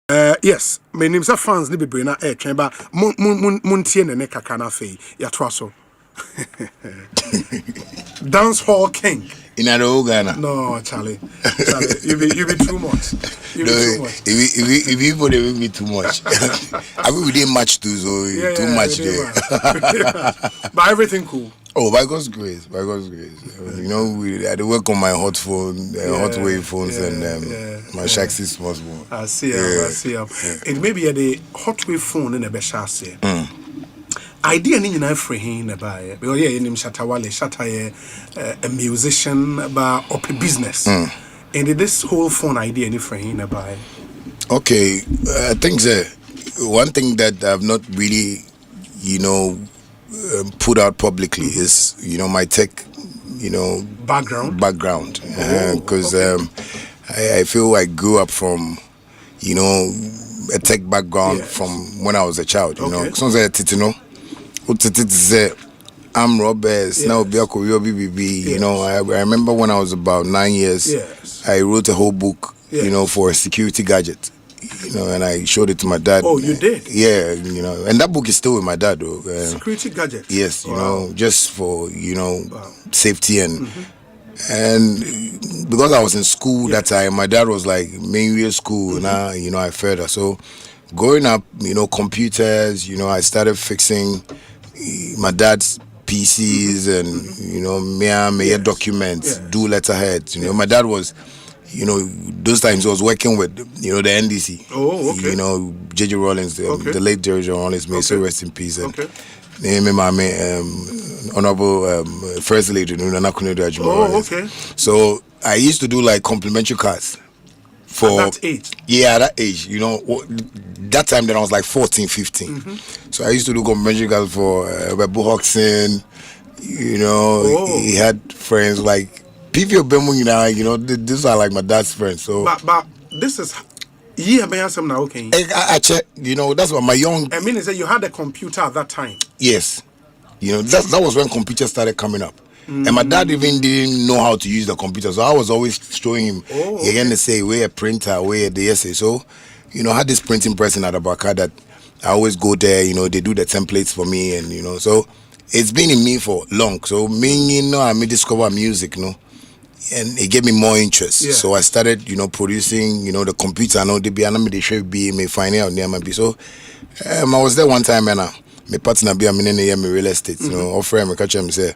Yes, my name's a fans ni bebre na chamber muntie ne kaka na fe ya to so. DanceHall King. In Ghana. No, Charlie, you be too much. You be too much. If you put it be too much. I mean, we didn't match too, so too much there. But everything cool. Oh, by God's grace, by God's grace. You know, I do work on my hot phone, Hotwav phones, and my Shaxi small. I see. It may be the Hotwav phone in a beshase. Idea ni nyina free him na buy because yeah him Shatta Wale Shatta a musician about up business and this whole phone idea ni free him na buy. Okay, I think one thing that I've not really put out publicly is my tech background because I feel I grew up from a tech background from when I was a child. I'm Roberts, now BBB. I remember when I was about 9 years, I wrote a whole book, for a security gadget, and I showed it to my dad. Oh, you did? Yeah, and that book is still with my dad, though. Security gadget? Yes, just for, safety and because I was in school that time, my dad was like, mainly school, and I further. So growing up, computers, I started fixing my dad's PCs and me documents, do letterheads. My dad was, those times he was working with the NDC. Oh, okay. JJ Rollins, the late JJ Rollins, may so rest in peace. And honorable First Lady Nana Kunedo. Oh, okay. So I used to do like complimentary cards. For at that age? Yeah, at that age, that time then I was like 14, 15. So I used to do complimentary cards for Webu Hoxton, he had friends like PV Obemu, these are like my dad's friends. So but this is now, okay. I check, that's what my young I mean is that you had a computer at that time. Yes. That was when computers started coming up. And my dad even didn't know how to use the computer, so I was always showing him. He again to say, where a printer, where the essay. So, I had this printing press in Adabaka that I always go there. They do the templates for me, and so it's been in me for long. So me, I discover music, and it gave me more interest. Yeah. So I started, producing, the computer. I know they should be me finding out near my be. So I was there one time, and my partner be a me real estate. Offer me catch him say.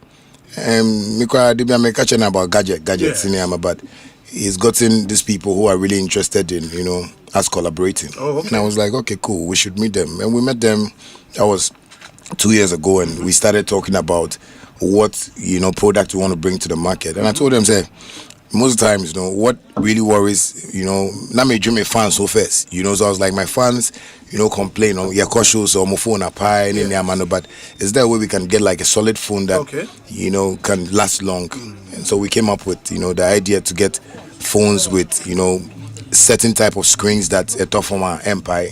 Me catching about gadgets in here, but he's gotten these people who are really interested in us collaborating. Oh, okay. And I was like, okay, cool, we should meet them. And we met them. That was 2 years ago, and we started talking about what product we want to bring to the market. And I told them, say, most times, what really worries, not me dream fans so first, so I was like, my fans, complain, your cautious or my phone a pie, but is there a way we can get like a solid phone that, can last long? And so we came up with, the idea to get phones with, certain type of screens that a top from our empire,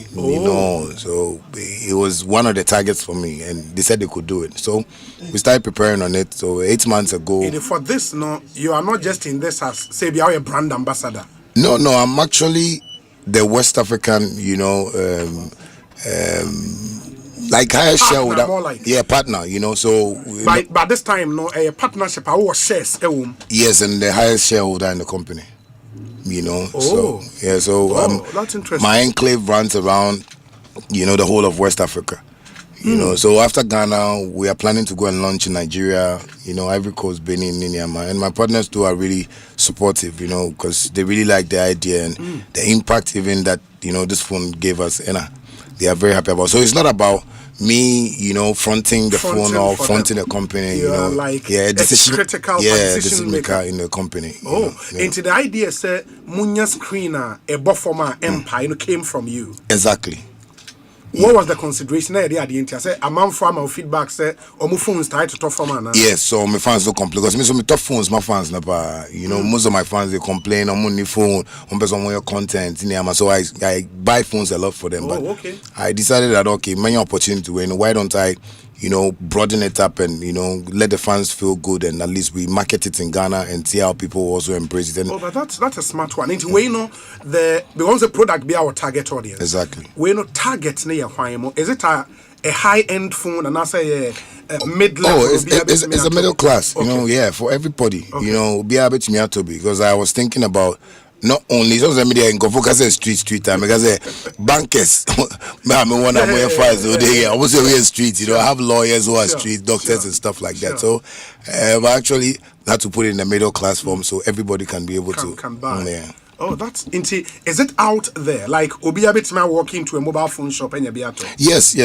so it was one of the targets for me, and they said they could do it. So we started preparing on it. So 8 months ago. And for this, you are not just in this as say you are a brand ambassador. No, I'm actually the West African, like higher shareholder, partner, so by this time, a partnership, our shares, yes, and the highest shareholder in the company. So that's interesting. My enclave runs around, the whole of West Africa. So after Ghana, we are planning to go and launch in Nigeria, Ivory Coast, Benin, Niamey, and my partners too are really supportive, because they really like the idea and the impact even that this phone gave us, and they are very happy about. So it's not about me, fronting the phone or fronting the company, a critical decision maker in the company. Into the idea, say, Munya screener, a buffer empire, came from you. Exactly. What was the consideration? I say a man from our feedback say, "Omu phones tied to top format." Yes, so my fans don't complain because me so my top phones, my fans never. Most of my fans they complain on money phone, on person on your content. So I buy phones a lot for them. But okay. I decided that many opportunity. Why don't I, broaden it up and let the fans feel good, and at least we market it in Ghana and see how people also embrace it. And but that's a smart one. Because the product be our target audience. Exactly. Target is it a high end phone and I say a mid level? It's a middle class. Okay. For everybody. Okay. Be able to because I was thinking about. Not only social media and go focus on street time because bankers I want to wear files I was a street I have lawyers who are street doctors and stuff like that, so actually had to put it in the middle class form so everybody can be able to buy. Oh, that's into. Is it out there? Like Obiabitima walking to a mobile phone shop and Yabiato? Yes.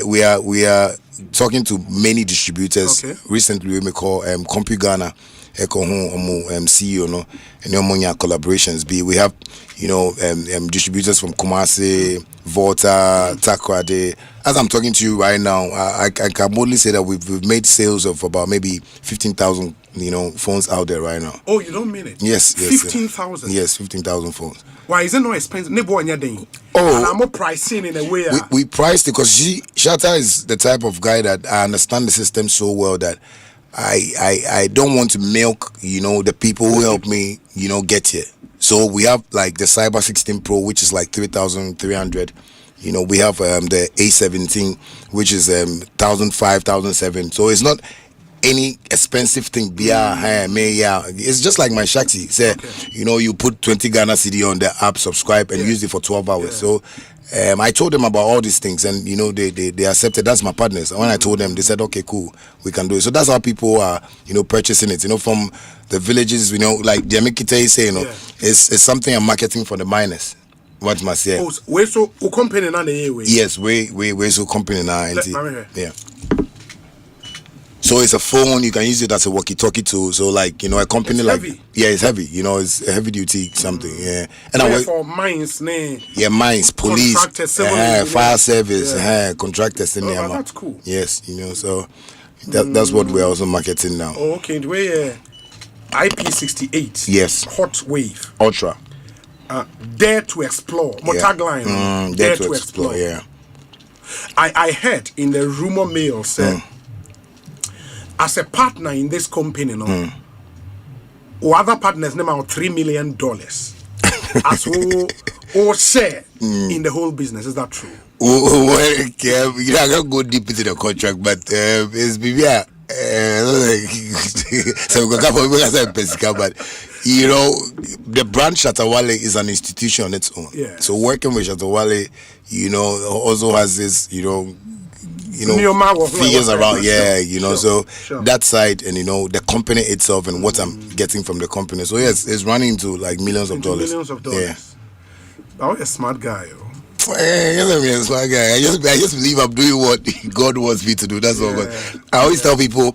We are talking to many distributors. Okay. Recently we may call CompuGhana CEO and collaborations. We have distributors from Kumasi, Volta, Takrade. As I'm talking to you right now, I can boldly say that we've made sales of about maybe 15,000 phones out there right now. Oh, you don't mean it? Yes. 15,000. Yes, 15,000 phones. Why is it not expensive? And I'm more pricing in a way. We priced it because Shatta is the type of guy that I understand the system so well that I don't want to milk the people who help me get here. So we have like the Cyber 16 Pro, which is like 3,300. We have the A17, which is 1,500, 1,700. So it's not any expensive thing. It's just like my Shakti. Say, you put 20 Ghana CD on the app, subscribe, and use it for 12 hours. So I told them about all these things, and they accepted. That's my partners. And when I told them, they said, okay, cool, we can do it. So that's how people are purchasing it. From the villages. Like Diamikite is saying, it's something I'm marketing for the miners. What must say? Oh, we so company na the way. Yes, we so company na. Yeah. So it's a phone. You can use it as a walkie-talkie tool. So like a company it's like heavy. It's heavy. It's a heavy duty something. Yeah. And I work for mines, mines, police, fire service, contractors. Oh, that's cool. Yes, so that's what we're also marketing now. Oh, okay. The way IP68. Yes. Hotwav. Ultra. Dare to explore. Tagline. Dare to explore. Yeah. I heard in the rumor mill say. As a partner in this company, other partners name out $3 million as who share in the whole business. Is that true? I can't go deep into the contract, but it's so but the brand Shatta Wale is an institution on its own. Yeah. So working with Shatta Wale, also has this, figures around, so that side and the company itself and what I'm getting from the company. So yes, it's running to like millions of dollars. Millions of dollars. Yeah. I'm a smart guy. A smart guy. I just believe I'm doing what God wants me to do. That's all. But I always tell people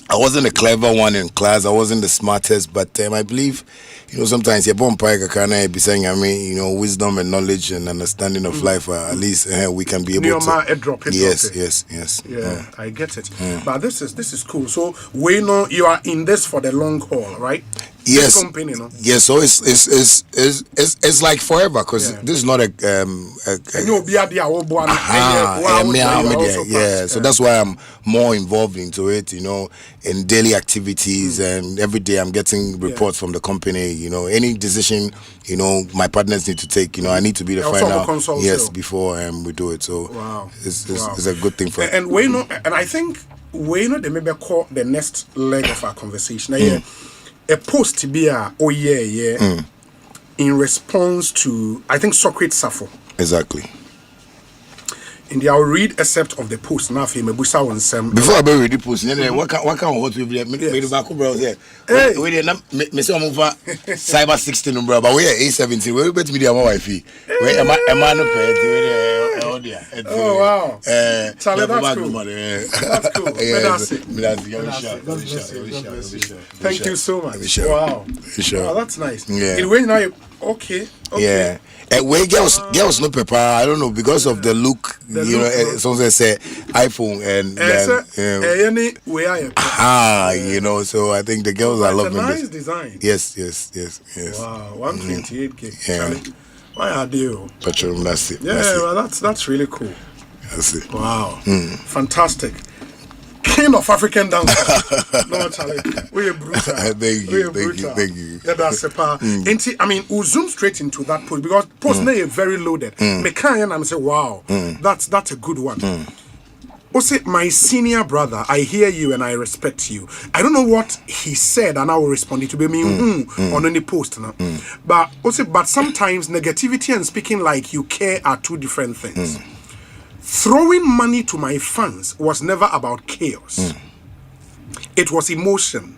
I wasn't a clever one in class. I wasn't the smartest, but I believe, sometimes you're born by be saying, wisdom and knowledge and understanding of life. At least we can be able to. Yes. Yeah, I get it. But this is cool. So we know you are in this for the long haul, right? Yes. This company, Yes. So it's like forever because this is not a. So that's why I'm more involved into it. In daily activities, and every day I'm getting reports from the company. Any decision my partners need to take. I need to be the final. Yes, before we do it. So it's a good thing for. And I think they maybe call the next leg of our conversation. A post to be in response to I think Socrates Safo. Exactly. I'll read a set of the post now. Before I read the post, what kind of what we Hey, we Cyber 16 bro, but we are A17. We bet me the wifi. Oh wow. Charlie, that's cool. Thank you so much. Wow. That's nice. Yeah. Okay. Yeah. Where girls no paper, I don't know, because of the look, some say iPhone and so I think the girls are loving nice design. Yes. Wow, 128K. Yeah. Why are they? Well, that's really cool. That's it. Wow. Fantastic. King of African dance. No, Charlie. We're brutal. Thank you. Yeah, that's a part. I mean, we'll zoom straight into that post because post now is very loaded. Me can and say, wow, that's a good one. Osei, my senior brother, I hear you and I respect you. I don't know what he said and I will respond to be on any post now. But Osei, but sometimes negativity and speaking like you care are two different things. Throwing money to my fans was never about chaos. It was emotion.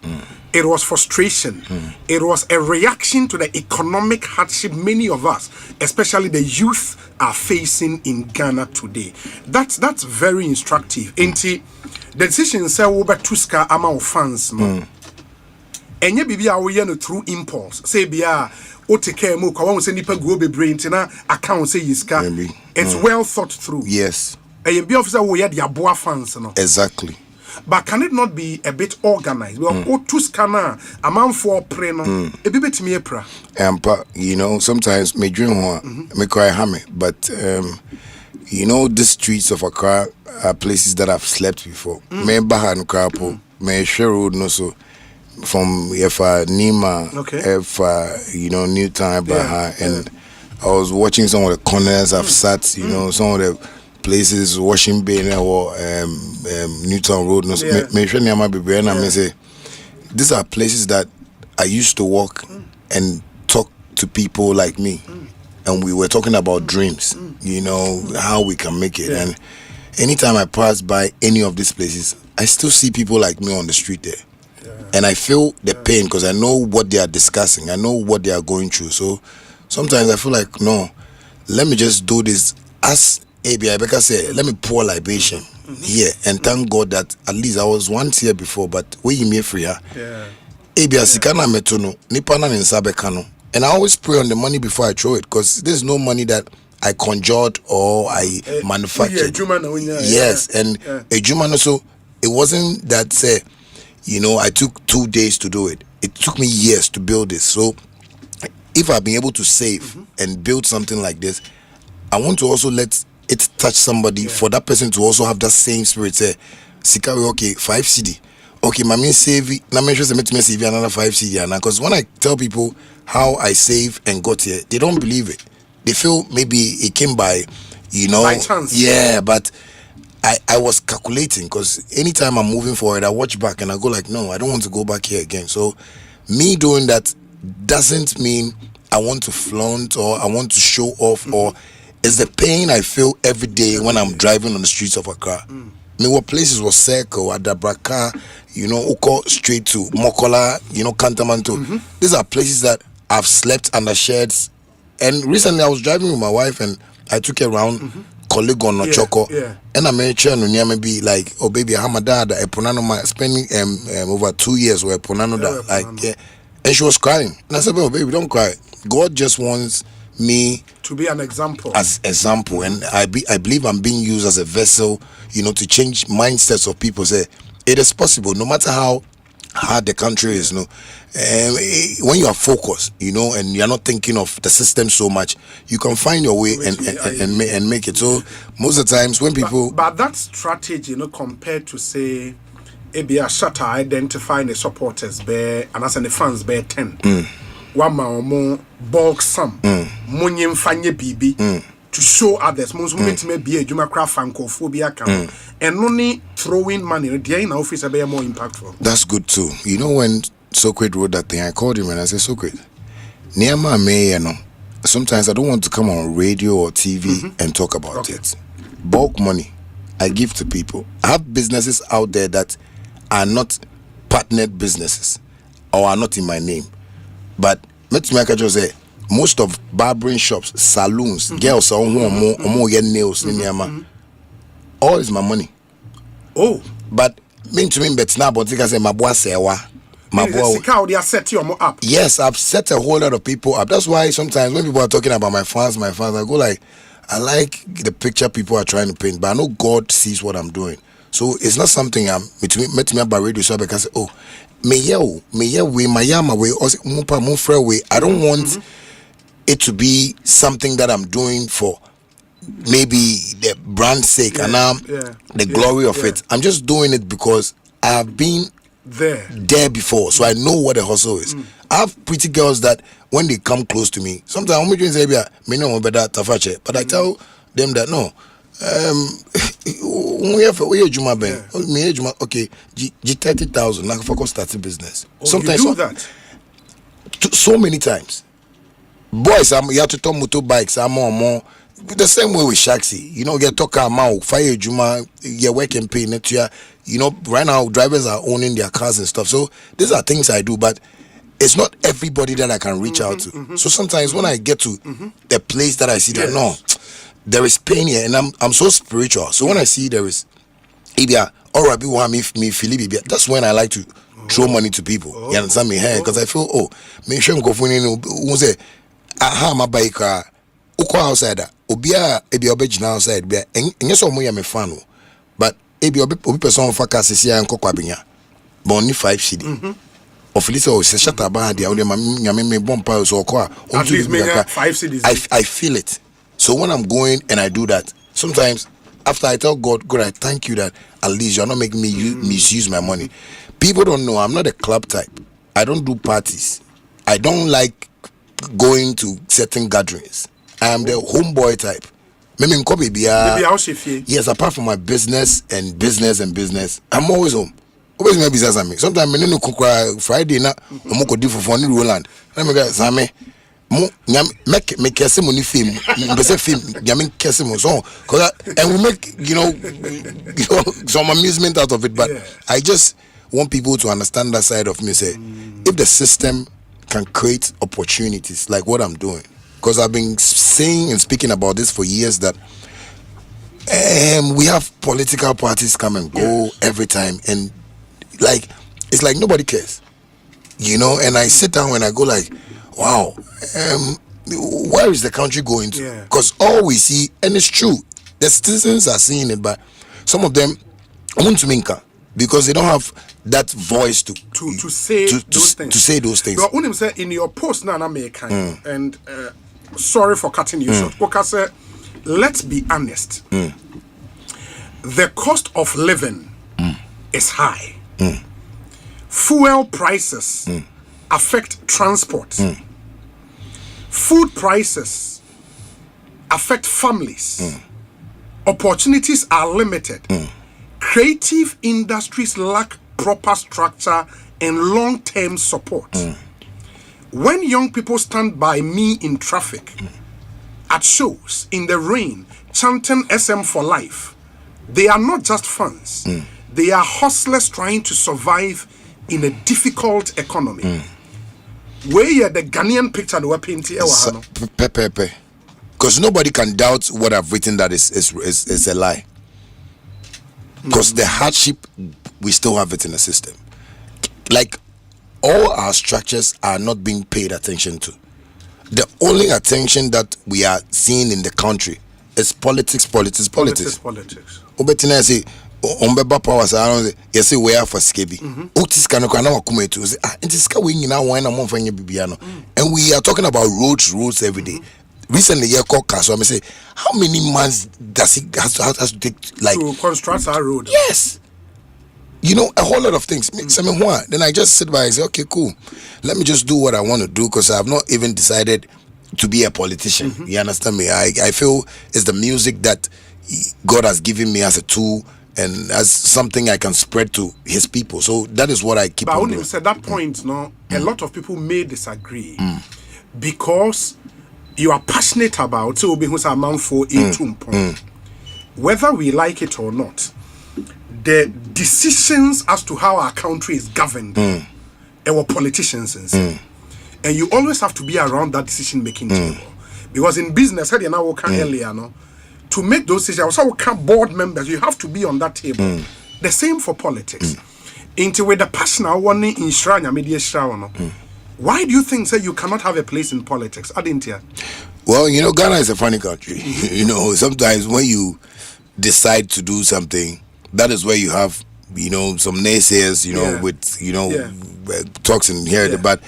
It was frustration. It was a reaction to the economic hardship many of us, especially the youth, are facing in Ghana today. That's very instructive. The decision say over tuska ama of fans no. Enye bibi a we no through impulse. Say bia o take care mo kwa won say nipa go be brain tina account say yiska. It's well thought through. Yes. And be officer we had the aboa fans no. Exactly. But can it not be a bit organized? Well, to scanner a man for pre no a bit me pra. You know, sometimes me dream one me cry hammy, but you know, the streets of Accra are places that I've slept before. Me Bahan Krapo, me share road no so from Nima, you know, Newtown Baha, and I was watching some of the corners I've sat, you know, some of the places, Washington Bay or Newtown Road. No, me say these are places that I used to walk and talk to people like me, and we were talking about dreams, you know, how we can make it. And anytime I pass by any of these places, I still see people like me on the street there, and I feel the pain because I know what they are discussing, I know what they are going through. So sometimes I feel like, no, let me just do this as ABI Becca said, let me pour libation here and thank God that at least I was once here before, but we me free her. ABI Sikana Metono, Nipana and Sabekano. And I always pray on the money before I throw it, because there's no money that I conjured or I manufactured. Yes, and a Juman also, it wasn't that say, you know, I took 2 days to do it. It took me years to build this. So if I've been able to save and build something like this, I want to also let it touch somebody for that person to also have that same spirit. Say, Sikawe, okay, 5 CD. Okay, my main save, na make sure me save another 5 CD. Because when I tell people how I save and got here, they don't believe it. They feel maybe it came by, you know, by chance. Yeah, but I was calculating, because anytime I'm moving forward, I watch back and I go like, no, I don't want to go back here again. So me doing that doesn't mean I want to flaunt or I want to show off or it's the pain I feel every day when I'm driving on the streets of Accra. Me what places was Circle, Adabraka, you know, Oko straight to Mokola, you know, Kantamanto. These are places that I've slept under sheds. And recently I was driving with my wife and I took her around colleague on Choco. And I made sure no be like, oh baby, I'm a dad, spending over 2 years with Ponano like and she was crying. And I said, oh baby, don't cry. God just wants me to be an example, as example, and I believe I'm being used as a vessel, you know, to change mindsets of people. Say it is possible, no matter how hard the country is, you know. When you are focused, you know, and you're not thinking of the system so much, you can find your way and make it. So most of the times when people, but that strategy, you know, compared to say, maybe a Shatta identifying the supporters bear and as the fans bear 10. One more bulk sum, money fanye bibi to show others. Most may be a Jumacra Francophobia camp and only throwing money in the office be more impactful. That's good too. You know, when Socrates wrote that thing, I called him and I said, Socrates, Niama me, you know, sometimes I don't want to come on radio or TV and talk about it. Bulk money I give to people. I have businesses out there that are not partnered businesses or are not in my name. But let's make just say most of barbering shops, saloons, girls are more get nails in all is my money. Oh, but mean to me, but now, but I say my boy sewa, my boy. They are set you up. Yes, I've set a whole lot of people up. That's why sometimes when people are talking about my fans, I go like, I like the picture people are trying to paint, but I know God sees what I'm doing. So it's not something I'm met me up by radio so I can say, oh. Me we my yama way or mupa way. I don't want it to be something that I'm doing for maybe the brand sake and the glory of it. I'm just doing it because I've been there before, so I know what the hustle is. I have pretty girls that when they come close to me, sometimes I'm say, but I tell them that no. Okay, 30,000. Like focus starting business. Sometimes you do that so many times. Boys, you have to talk motorbikes. I'm more the same way with Shaxi. You know, get talk amount fire Juma, your work and pay net. You know, right now drivers are owning their cars and stuff. So these are things I do, but it's not everybody that I can reach out to. So sometimes when I get to a place that I see that no, there is pain here, and I'm so spiritual. So when I see there is that's when I like to throw money to people. You understand me? Because I feel make sure go for say aha my bike uko outside obia ebi obegina outside bia enye so mo ya me fan but ebi obi person fa ka sisi an kokwa benya but only 5 cedi of least say Shatta ba dia o de ma nyame me bompa so okwa at least me 5 cedis. I feel it. So when I'm going and I do that, sometimes after I tell God, I thank you that at least you're not making me misuse my money. People don't know I'm not a club type. I don't do parties. I don't like going to certain gatherings. I am the homeboy type. Yes, apart from my business, I'm always home. Always my business at me. Sometimes I cook Friday night. I'm going to do for funny Roland. Let me get Sammy. Make kese money film. Mbese film. Jamin kese mo so. And we make some amusement out of it. But I just want people to understand that side of me. Say, if the system can create opportunities like what I'm doing, because I've been saying and speaking about this for years that we have political parties come and go every time, and like it's like nobody cares, and I sit down and I go like, wow, where is the country going to? Because all we see, and it's true, the citizens are seeing it, but some of them want to minka because they don't have that voice to say those things. But when say in your post now, and sorry for cutting you short, because let's be honest, the cost of living is high. Fuel prices affect transport. Food prices affect families. Opportunities are limited. Creative industries lack proper structure and long-term support. When young people stand by me in traffic, at shows, in the rain, chanting SM for life, they are not just fans. They are hustlers trying to survive in a difficult economy. Where the Ghanaian picture we're painting, because nobody can doubt what I've written that is a lie. Because the hardship, we still have it in the system. Like all our structures are not being paid attention to. The only attention that we are seeing in the country is politics. Obetina say ombeba powers around yes we are for skebi. Otis kanokana wakumetu say entiska we nyina wan na monfanye bibiano. And we are talking about roads every day. Recently, so I say, how many months does it has to take like to construct our road? Yes, a whole lot of things. Then I just sit by and say, okay, cool. Let me just do what I want to do because I have not even decided to be a politician. You understand me? I feel it's the music that God has given me as a tool and as something I can spread to His people. So that is what I keep. But when you said that point, a lot of people may disagree because you are passionate about whether we like it or not. The decisions as to how our country is governed, our politicians and you always have to be around that decision making table. Because in business, how now we can earlier, to make those decisions, also board members, you have to be on that table. The same for politics. Into with the passion I want in Shrine media Shrine. Why do you think you cannot have a place in politics? Well, Ghana is a funny country. Sometimes when you decide to do something, that is where you have, some naysayers, with talks in here. But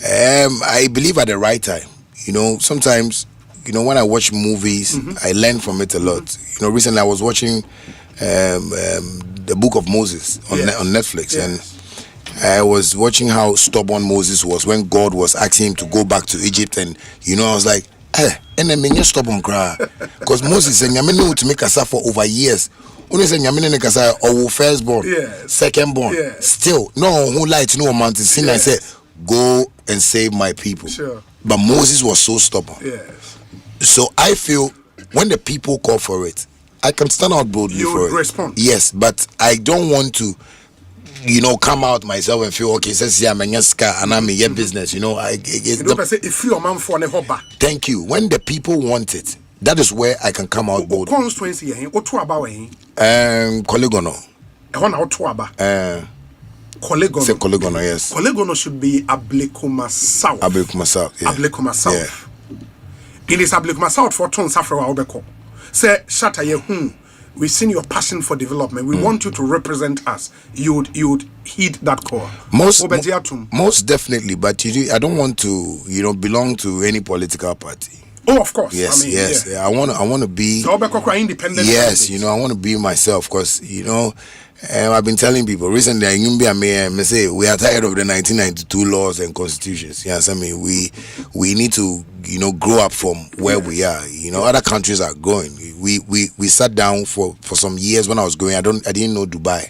I believe at the right time, sometimes you know, when I watch movies, I learn from it a lot. You know, recently I was watching the Book of Moses on Netflix, and I was watching how stubborn Moses was when God was asking him to go back to Egypt, and you know, I was like, and then you're stubborn cry, because Moses said, "I'm know to make us for over years." Only saying, "I'm make us or firstborn, secondborn, still no who light no amount of sin." I said, "Go and save my people." Sure. But Moses was so stubborn. Yes. So I feel when the people call for it, I can stand out boldly for it. Respond. Yes, but I don't want to, you know, come out myself and feel okay. Says yeah, I'm and I'm in your business. You know, if you're a man for a hobby. Thank you. When the people want it, that is where I can come out bold. Constituency, what to about Kolegono. Kolegono. Say Kolegono, yes. Kolegono should be Ablekuma South. Ablekuma South, yeah. Ablekuma South. It is Ablekuma South for Ton Safra Obeko. Say, Shatta, we've seen your passion for development. We want you to represent us. You would heed that call. Most definitely, but I don't want to, you know, belong to any political party. Oh, of course. Yes, I mean, yes. Yeah. I want to be. So independent. Yes, you know, I want to be myself because you know, I've been telling people recently. I say we are tired of the 1992 laws and constitutions. Yes, I mean we need to, you know, grow up from where we are. You know, other countries are growing. We sat down for some years when I was going. I didn't know Dubai,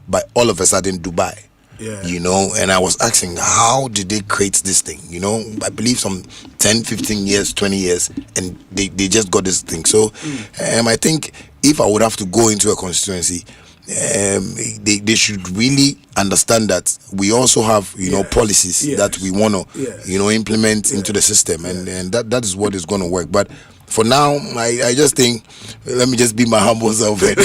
but all of a sudden Dubai. Yeah. You know, and I was asking, how did they create this thing? You know, I believe some 10, 15 years, 20 years, and they just got this thing. So, I think if I would have to go into a constituency, they should really understand that we also have, you know, policies that we want to, you know, implement into the system, and that is what is going to work. But for now, I just think, let me just be my humble self and,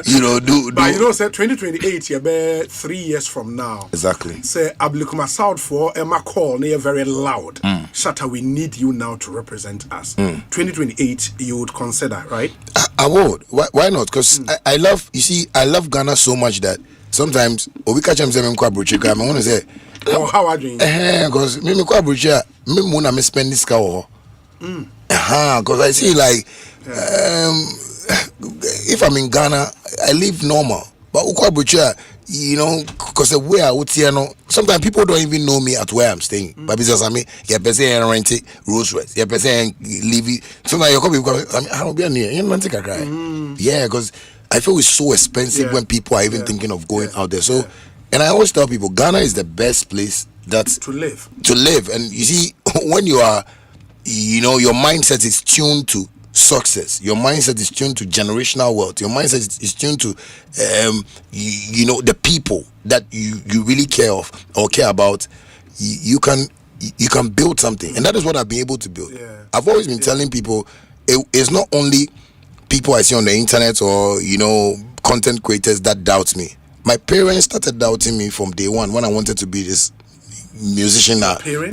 you know, do. But you know, say 2028, you be 3 years from now. Exactly. Say, Ablikuma South for Emma call, near very loud. Shatta, we need you now to represent us. 2028, you would consider, right? I would. Why not? Because I love, you see, I love Ghana so much that sometimes, we catch them saying, I want to say, oh, how are you? Because me want to spend this car. Because I see like if I'm in Ghana, I live normal. But you know, because the way I would see, you know, sometimes people don't even know me at where I'm staying. But because I mean, you're person rent it, Rolls Royce, you're person leave it. Sometimes you come because I don't be near. You don't take a cry. Yeah, because I feel it's so expensive when people are even thinking of going out there. So, and I always tell people, Ghana is the best place to live. And you see, when you are, you know, your mindset is tuned to success, your mindset is tuned to generational wealth, your mindset is tuned to you know, the people that you really care about, you can build something. And that is what I've been able to build. I've always been telling people, it's not only people I see on the internet or, you know, content creators that doubt me. My parents started doubting me from day one when I wanted to be this musician.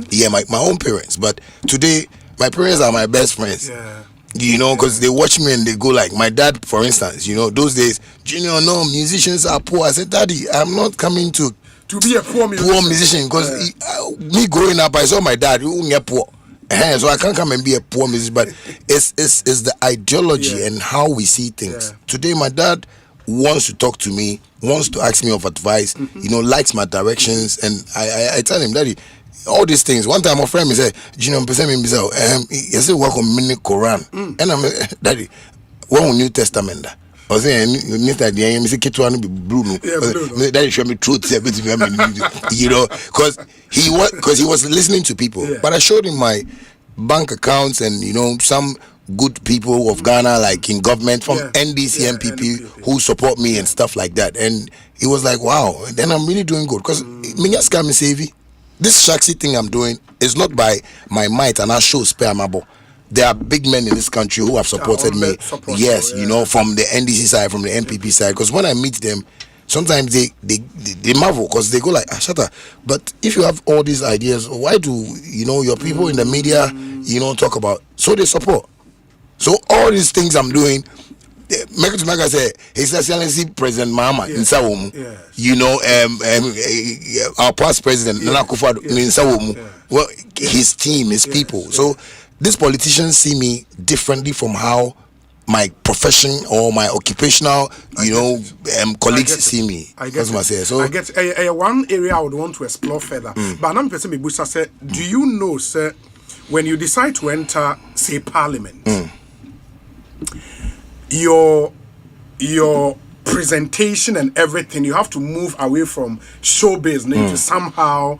Yeah, my own parents. But today my parents are my best friends. You know, because they watch me and they go like, my dad, for instance, you know, those days, Junior, no, musicians are poor. I said, Daddy, I'm not coming to be a poor musician because me growing up, I saw my dad who was poor. So I can't come and be a poor musician, but it's the ideology and how we see things. Today, my dad wants to talk to me, wants to ask me of advice, you know, likes my directions, and I tell him, Daddy, all these things. One time, a friend me said, "You know, he said work on mini Quran," and I'm Daddy, what on New Testament? I was saying, "You need that the I say Ketwan be blue." Daddy show me truth, you know, because he was listening to people. But I showed him my bank accounts and, you know, some good people of Ghana, like in government, from NDC, MPP, who support me and stuff like that. And he was like, wow, then I'm really doing good. Because this shaxi thing I'm doing is not by my might and I show spare mabo. There are big men in this country who have supported me. Yes, you know, from the NDC side, from the MPP side. Because when I meet them, sometimes they marvel because they go like, Shatta, but if you have all these ideas, why do, you know, your people in the media, you know, talk about? So they support. So all these things I'm doing, make it to make I say, His Excellency President Mahama in Sawomu, you know, our past president Nana Akufo-Addo in Sawomu, well, his team, his people. So these politicians see me differently from how my profession or my occupational, colleagues see me. I get That's what I say. So I get one area I would want to explore further. But I'm person Busa said, do you know, sir, when you decide to enter, say, Parliament, your presentation and everything, you have to move away from showbiz to somehow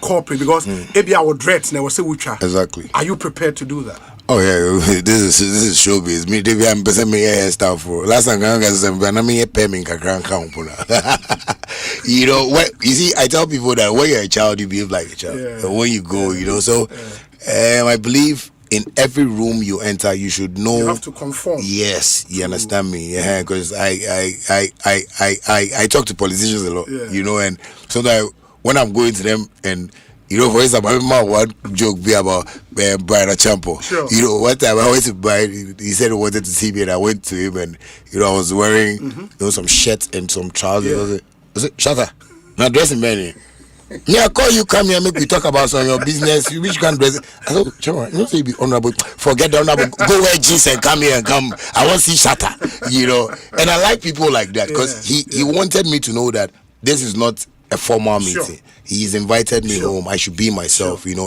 corporate, because maybe our dreads never say ucha. Exactly. Are you prepared to do that? Oh yeah, this is showbiz. Me, David, I'm person me hairstyle for last time. I'm me payment kakran count. What you see, I tell people that when you're a child, you behave like a child. Yeah. When you go, So, I believe in every room you enter, you should know. You have to conform. Yes, you understand me. Yeah, because I talk to politicians a lot. And sometimes when I'm going to them and. For instance, I remember one joke be about Brian Champo. Sure. One time I went to buy, he said he wanted to see me, and I went to him, and I was wearing some shirts and some trousers. I said, Shatta, now dressing many. Yeah, I call you, come here, make we talk about some of your business. Which kind of dress? I said, sure, you say be honorable. Forget the honorable. Go wear jeans and come here and come. I want to see Shatta. And I like people like that because he wanted me to know that this is not a formal meeting. Sure. He's invited me home. I should be myself, and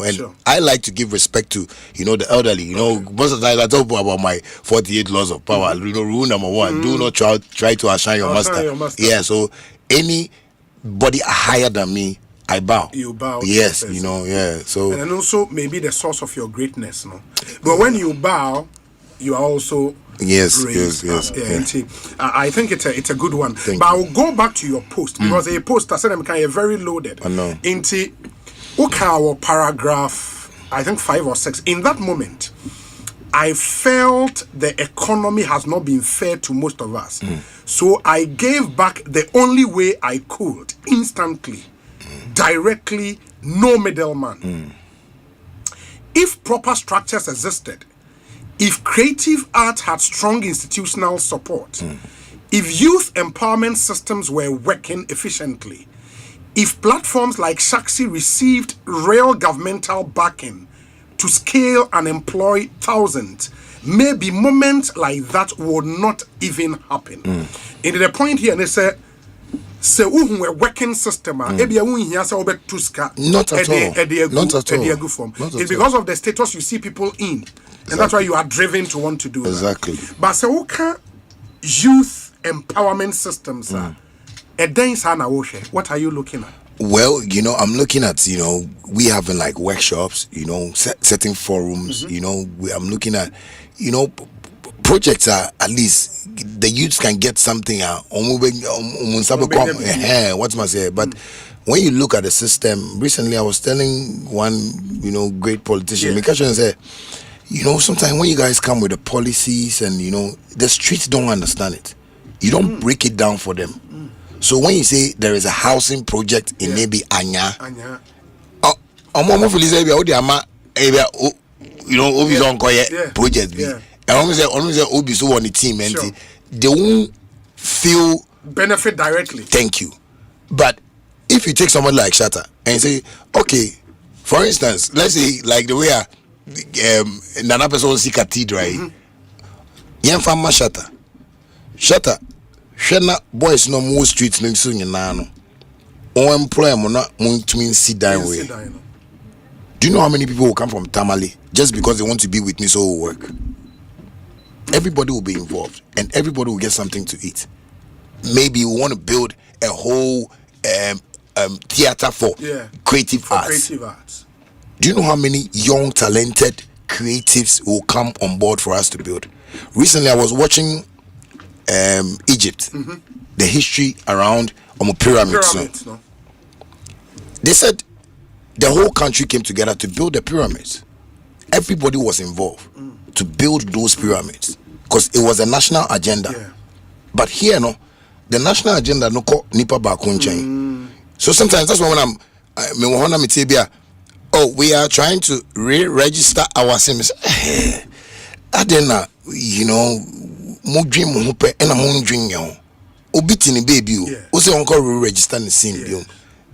I like to give respect to, the elderly. Most of the time I talk about my 48 laws of power. Rule number 1: do not try to outshine your master. Yeah. So anybody higher than me, I bow. You bow. Yes. Yeah. So and also maybe the source of your greatness, no. But when you bow, you are also. Yes. I think it's a good one. But I'll go back to your post because a post I said I'm kind of very loaded. I know. Into our paragraph, I think 5 or 6. In that moment, I felt the economy has not been fair to most of us. So I gave back the only way I could, instantly, directly, no middleman. If proper structures existed, if creative art had strong institutional support, if youth empowerment systems were working efficiently, if platforms like Shaxi received real governmental backing to scale and employ thousands, maybe moments like that would not even happen. And the point here, they say, a working system, not at all. Not at all. It's because of the status you see people in. And that's why you are driven to want to do exactly. That. But so youth empowerment systems what are you looking at? Well, I'm looking at, we having like workshops, setting forums, I'm looking at, projects are at least the youths can get something out. What's my say? But when you look at the system, recently I was telling one, great politician, because said, sometimes when you guys come with the policies and, the streets don't understand it. You don't break it down for them. So when you say there is a housing project in maybe Anya, project be. And almost say Obi so on the team and they won't feel benefit directly. Thank you. But if you take someone like Shatta and say, okay, for instance, let's say like the way Nana person see cathedral. Yen fama Shatta. Shena boys no more streets no so nyina no. O employ mo na mo ntumi sit down way. Do you know how many people will come from Tamale just because they want to be with me so will work? Everybody will be involved and everybody will get something to eat. Maybe we want to build a whole theater for creative arts. Do you know how many young talented creatives will come on board for us to build? Recently I was watching Egypt, the history around pyramids. No? They said the whole country came together to build the pyramids. Everybody was involved to build those pyramids because it was a national agenda. But here, the national agenda no ko nipa ba chain. So sometimes that's why when I'm we are trying to re-register our sims. Adena, mo dream mo pe and mo dream yan. Obi tini baby o. O say on ko re-register the sim bi o.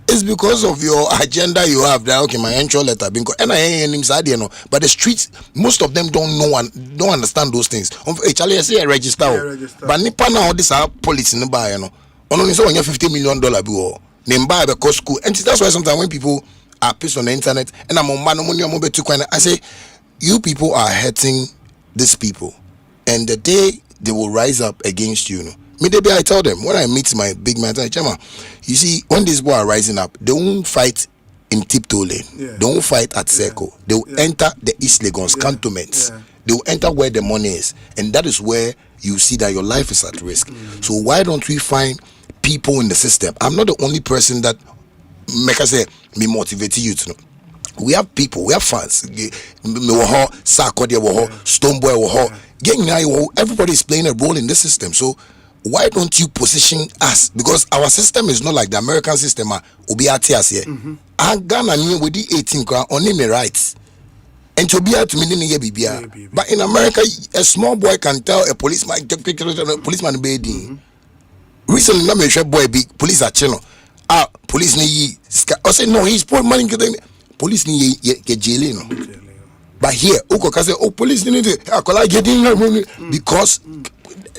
It's because of your agenda you have that. Okay, my entry letter being and I ain't inside, you know. But the streets, most of them don't know and don't understand those things. Actually, I say a register. But Nipa now this are policy in buy, you know. Only so on your $50 million bill. Name buy because school. And that's why sometimes when people are pissed on the internet and I'm on money to I say, you people are hurting these people. And the day they will rise up against you, you know. Maybe I tell them when I meet my big man, I tell them, you see, when these boys are rising up, they won't fight in tiptoe lane. Yeah. They won't fight at circle. They will enter the East Lagos cantonments. Yeah. They will enter where the money is, and that is where you see that your life is at risk. So why don't we find people in the system? I'm not the only person that make us say me motivate you to know. We have people, we have fans. Stoneboy, everybody is playing a role in this system. So why don't you position us? Because our system is not like the American system. Obiatias here. And Ghana with the 18 only me rights. And to be able to me, but in America, a small boy can tell a policeman bedding. Recently, let me show boy big police are channel. Police ni I say no, he's put money. Police ni get jail. But here, police need to because.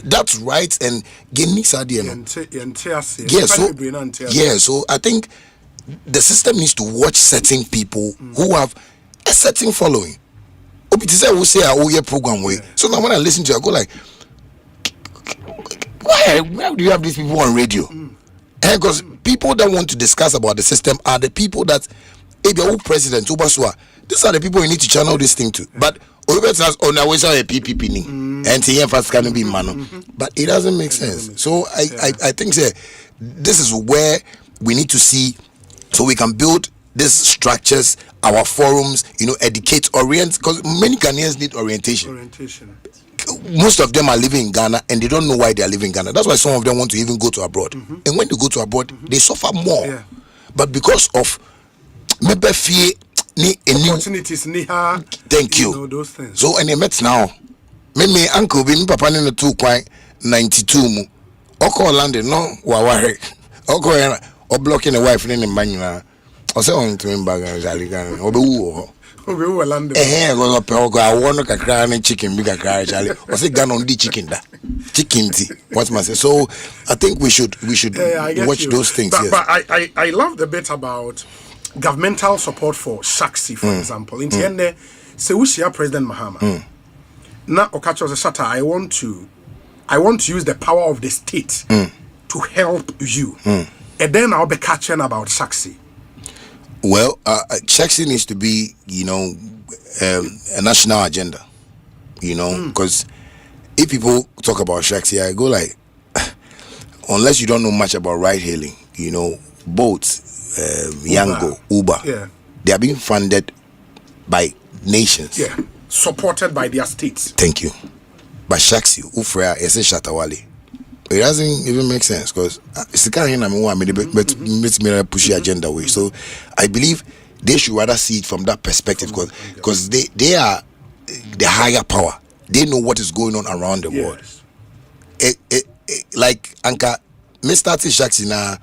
That's right, and so I think the system needs to watch certain people who have a certain following. Program way. So now when I listen to it, I go like, why do you have these people on radio? Because people that want to discuss about the system are the people that president Ubasua. These are the people you need to channel this thing to. But on our way a PPP and fast can be man. But it doesn't make sense. So I think this is where we need to see so we can build these structures, our forums, educate, orient, because many Ghanaians need orientation. Most of them are living in Ghana and they don't know why they are living in Ghana. That's why some of them want to even go to abroad. And when they go to abroad, they suffer more. But because of maybe fear, opportunities, thank you. Those things. So and met now. Me uncle be papa in the 2.92 mu. Oko London no waware. Oko or blocking a wife in the man. I say on to him bag and Jaligan. Obewu. Obewu London. Go up I want to cry and chicken big cry Charlie. I say gun on the chicken da. Chicken tea. What must say? So I think we should watch those things. But I love the bit about governmental support for Shaxi, for example. In the end, say we see President Mahama. Now, Okacho Shatta, I want to use the power of the state to help you. And then I'll be catching about Shaxi. Well, Shaxi needs to be, a national agenda. Because if people talk about Shaxi, I go like, unless you don't know much about ride hailing, boats. Yango, Uber, they are being funded by nations. Supported by their states. Thank you. But Shaxi, Ufrea, Ese Shatta Wale. It doesn't even make sense because it's the kind of thing I'm push the agenda way. So I believe they should rather see it from that perspective because they are the higher power. They know what is going on around the world. Like Anka, Mr. Shaxi na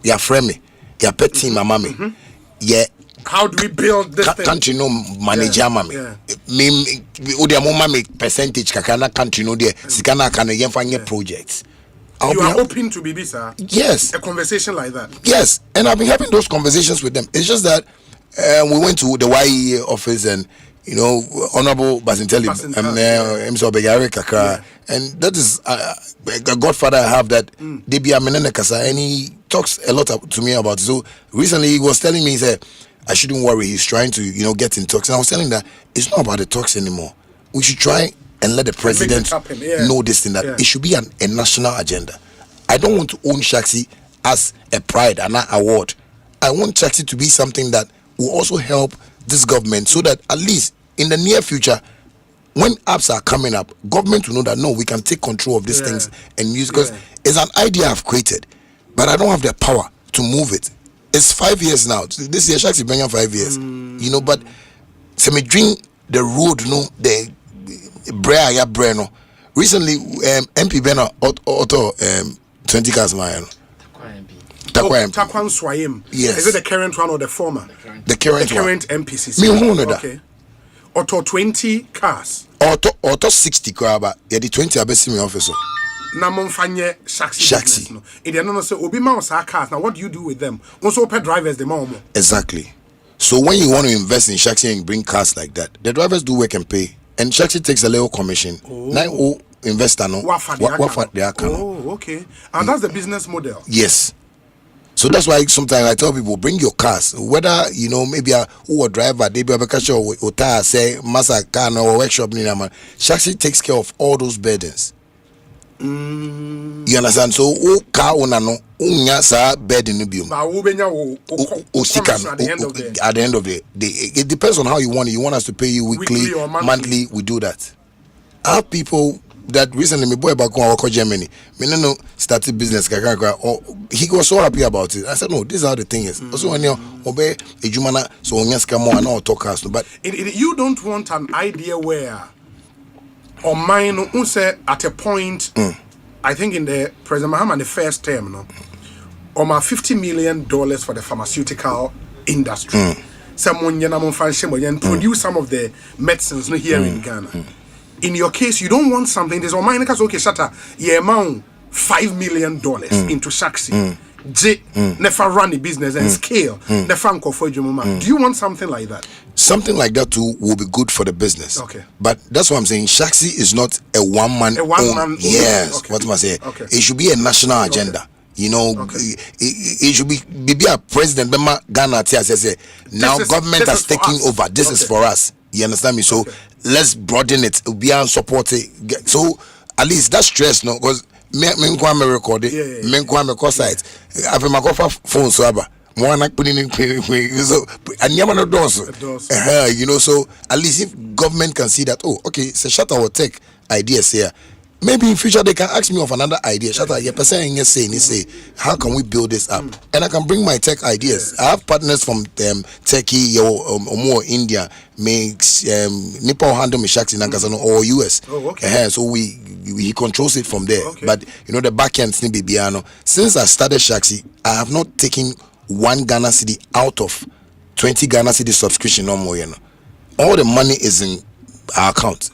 ya frame. Your pet team, my mommy. How do we build this country? No manager, mommy. Me, mommy percentage. Kakana country no there. Sikana kana yenfanye projects. You are open to be this, yes. A conversation like that. Yes, and I've been having those conversations with them. It's just that we went to the YEA office and Honorable Basintelli, and that is a godfather I have that Debi Amenenekasa, and he talks a lot to me about it. So recently he was telling me, he said, I shouldn't worry, he's trying to, get in talks. And I was telling him that it's not about the talks anymore. We should try and let the president know this thing, that it should be a national agenda. I don't want to own Shaxi as a pride and an award. I want Shaxi to be something that will also help this government so that at least in the near future, when apps are coming up, government will know that no, we can take control of these things and use, because it's an idea I've created, but I don't have the power to move it. It's 5 years now. This year, Shaxi been 5 years. But so me drink the road, the Breno. Recently, MP Bena auto 20 cars mile. Takwan Swayim. Yes. Is it the current one or the former? The current MPCC. Me who know that? Okay. Auto 20 cars. Auto 60 craba. Yeah, the 20 abesi me officer. Na monfanye shaxi. No. If you don't say obi ma cars, now what do you do with them? Also pay drivers the more. Exactly. So when you want to invest in shaxi and bring cars like that, the drivers do work and pay, and shaxi takes a little commission. Now investor no. What they are. Oh, okay. And that's the business model. Yes. So that's why sometimes I tell people, bring your cars. Whether maybe who a driver, they be a catch or say masa car or workshop. Shaxi takes care of all those burdens. You understand? So car owner no unya sa burden no biom. At the end of the day, it depends on how you want it. You want us to pay you weekly or monthly? We do that. I have people that recently me boy back home Germany. Me no started business he was so happy about it. I said no, this is how the thing is. Also when you obey a jumana so on more and talk us. But you don't want an idea where or mine who say at a point I think in the President Mahama the first term no $50 million for the pharmaceutical industry. Someone produce some of the medicines no here in Ghana. In your case, you don't want something. There's a mine okay, Shatta, yeah, amount $5 million into Shaxi. Never run a business and scale. Never for Jumuma. Do you want something like that? Something like that too will be good for the business. Okay. But that's what I'm saying. Shaxi is not a one man. Yes. Okay. What am I saying? Okay. It should be a national agenda. It should be a president. Ghana say now government has taken over. This is for us. You understand me? So let's broaden it. Be and support it. So at least that stress, no, because me record it. Me site. I've my phone so aba. One putting in so and never does. So at least if government can see that, oh, okay, so Shatta will take ideas here. Maybe in future they can ask me of another idea. Shatta, say, how can we build this up? And I can bring my tech ideas. I have partners from Turkey or more India, makes Nepal handle me Shaxi Nankasano or US. Oh, okay. So he controls it from there. Okay. But the back end Bibiano. Since I started Shaxi, I have not taken one Ghana cedi out of 20 Ghana cedi subscription no more. All the money is in our account.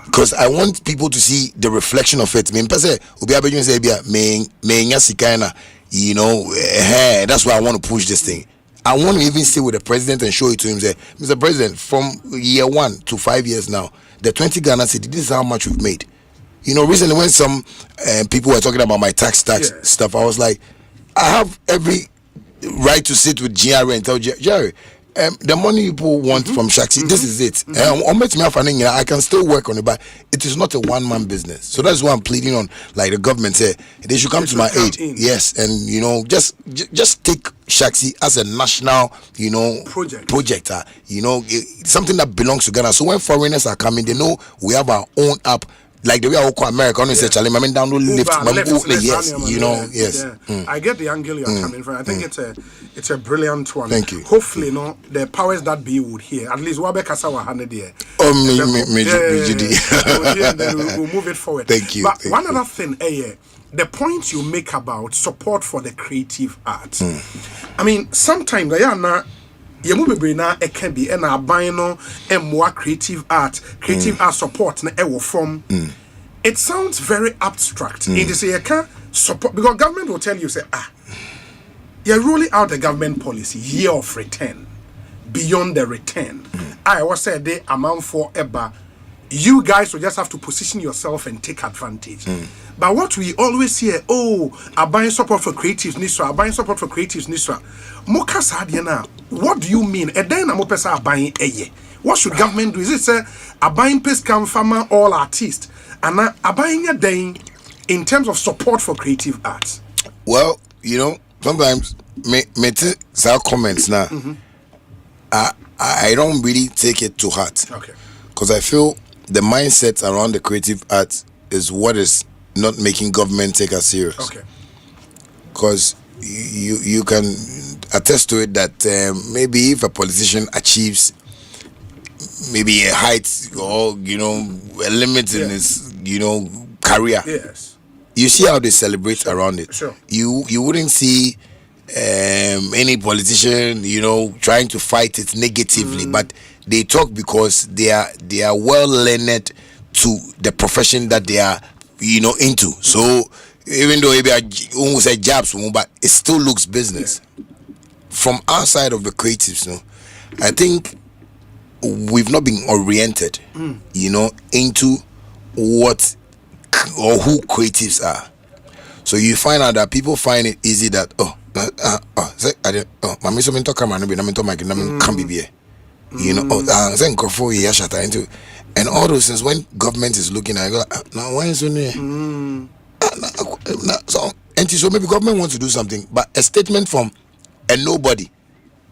Because I want people to see the reflection of it. That's why I want to push this thing. I want to even sit with the president and show it to him. Say, Mr. President, from year 1 to 5 years now, the 20 Ghana cedi, this is how much we've made. Recently when some people were talking about my tax stuff, I was like, I have every right to sit with GRA and tell Jerry, the money people want from Shaxi, this is it. I can still work on it, but it is not a one-man business. So that's why I'm pleading on, like the government said, they should come to my aid. Yes, and just take Shaxi as a national, project. Something that belongs to Ghana. So when foreigners are coming, they know we have our own app. Like the way I walk America, say, Charlie, download lift. Yes. I get the angle you're coming from. I think it's a brilliant one. Thank you. Hopefully, the powers that be would hear. At least Wabe Kasawa 100 year. We'll move it forward. Thank you. But one other thing, the point you make about support for the creative arts. I mean, sometimes it can be an albino and more creative art support from. It sounds very abstract. It is a can support because government will tell you say you're rolling out the government policy year of return beyond the return. I was said they amount for ever. You guys will just have to position yourself and take advantage. But what we always hear, buying support for creatives nisra, buying support for creatives nisra. Moka Sadiana, what do you mean? A day na mopesa buying what should government do? Is it say buying pescam farmer all artists and buying a day in terms of support for creative arts? Well, sometimes me comments now. I don't really take it to heart. Okay. Because I feel the mindset around the creative arts is what is not making government take us serious. Okay. Because you can attest to it that maybe if a politician achieves maybe a height or a limit in his career, yes, you see how they celebrate around it. Sure. You wouldn't see any politician, trying to fight it negatively, but they talk because they are well learned to the profession that they are, into. So even though maybe I say jobs, but it still looks business. From outside of the creatives, I think we've not been oriented, into what or who creatives are. So you find out that people find it easy that and all those things when government is looking at it, now why is it so maybe government wants to do something, but a statement from a nobody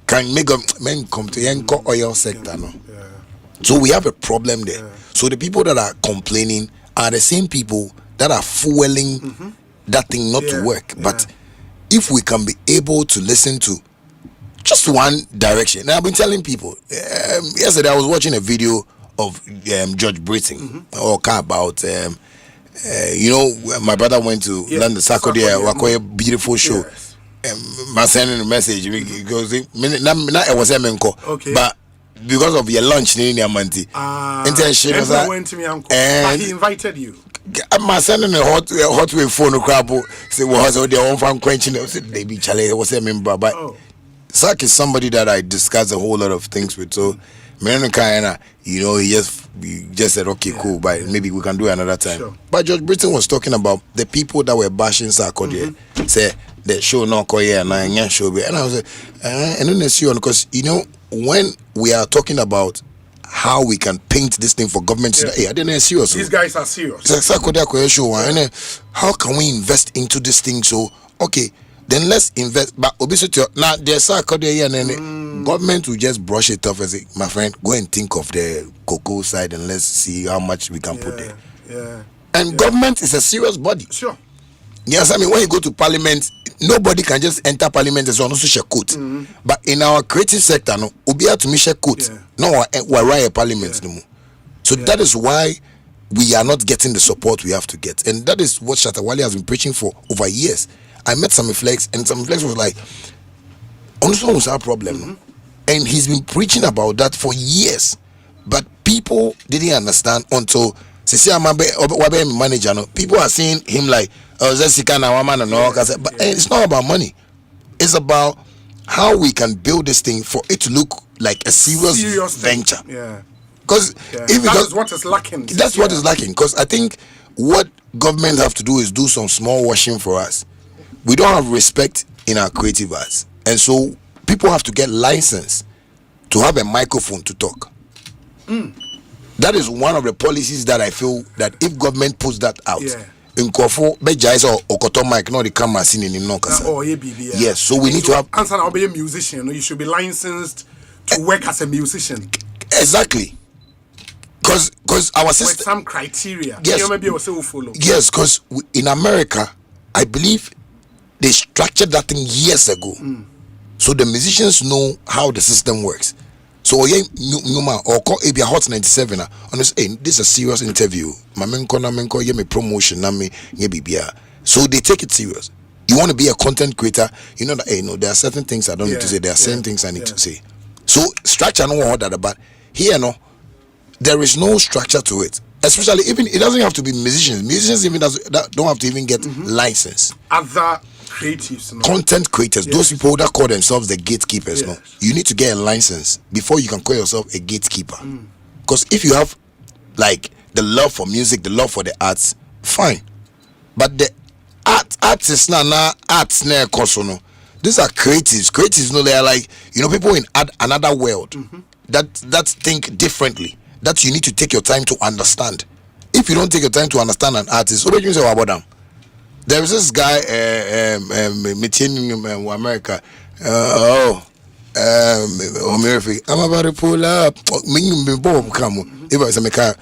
can make men come to the oil sector. So we have a problem there. So the people that are complaining are the same people that are fueling that thing not to work. But if we can be able to listen to just one direction. Now I've been telling people, yesterday I was watching a video of George Britain about my brother went to London Saturday, a beautiful show. I sending a message because it was but because of your lunch went to me, uncle. And he invited you. I'm sending a Hotwav phone crab. Say was their own fan quenching. They be challenge. Was a member, but Sak is somebody that I discuss a whole lot of things with. So he just said okay, cool, but maybe we can do it another time. Sure. But George Britain was talking about the people that were bashing Sak say the show no koye and I show and I was like, and then see on because when we are talking about how we can paint this thing for government to say, I didn't serious. These guys are serious. And how can we invest into this thing? So okay, then let's invest. But obviously now there's and then government will just brush it off and say, my friend, go and think of the cocoa side and let's see how much we can put there. And government is a serious body. Sure. Yes, I mean when you go to parliament, nobody can just enter parliament and so on share coat. But in our creative sector, no, we have to share coat. No, we're right parliament no more. So that is why we are not getting the support we have to get, and that is what Shatta Wale has been preaching for over years. I met AsempaFlex, and AsempaFlex was like, "Honestly, was our problem," and he's been preaching about that for years, but people didn't understand until. Manager, people are seeing him like, but it's not about money. It's about how we can build this thing for it to look like a serious venture. Because that is what is lacking. That's what is lacking. Because I think what government have to do is do some small washing for us. We don't have respect in our creative arts, and so people have to get license to have a microphone to talk. That is one of the policies that I feel that if government puts that out, in Kofo, Bejais or Okoto Mike, no, the camera seen in Nokasa. Yes, so we need to have. Answer now, be a musician. You should be licensed to work as a musician. Exactly. Because our system. With some criteria. Yes. Yes, because in America, I believe they structured that thing years ago. So the musicians know how the system works. So or call ABA Hot 97 this is a serious interview. Me promotion so they take it serious. You want to be a content creator, you know that there are certain things I don't need to say, there are certain things I need to say. So structure no all that, but here there is no structure to it. Especially even it doesn't have to be musicians. Musicians even don't have to even get license. Other creatives, content creators, those people that call themselves the gatekeepers, you need to get a license before you can call yourself a gatekeeper. Because if you have like the love for music, the love for the arts, fine. But the artists now arts these are creatives. Creatives, they are like people in another world that think differently. That you need to take your time to understand. If you don't take your time to understand an artist, what do you say about them? There is this guy meeting in America. I'm about to pull up. If I say me car,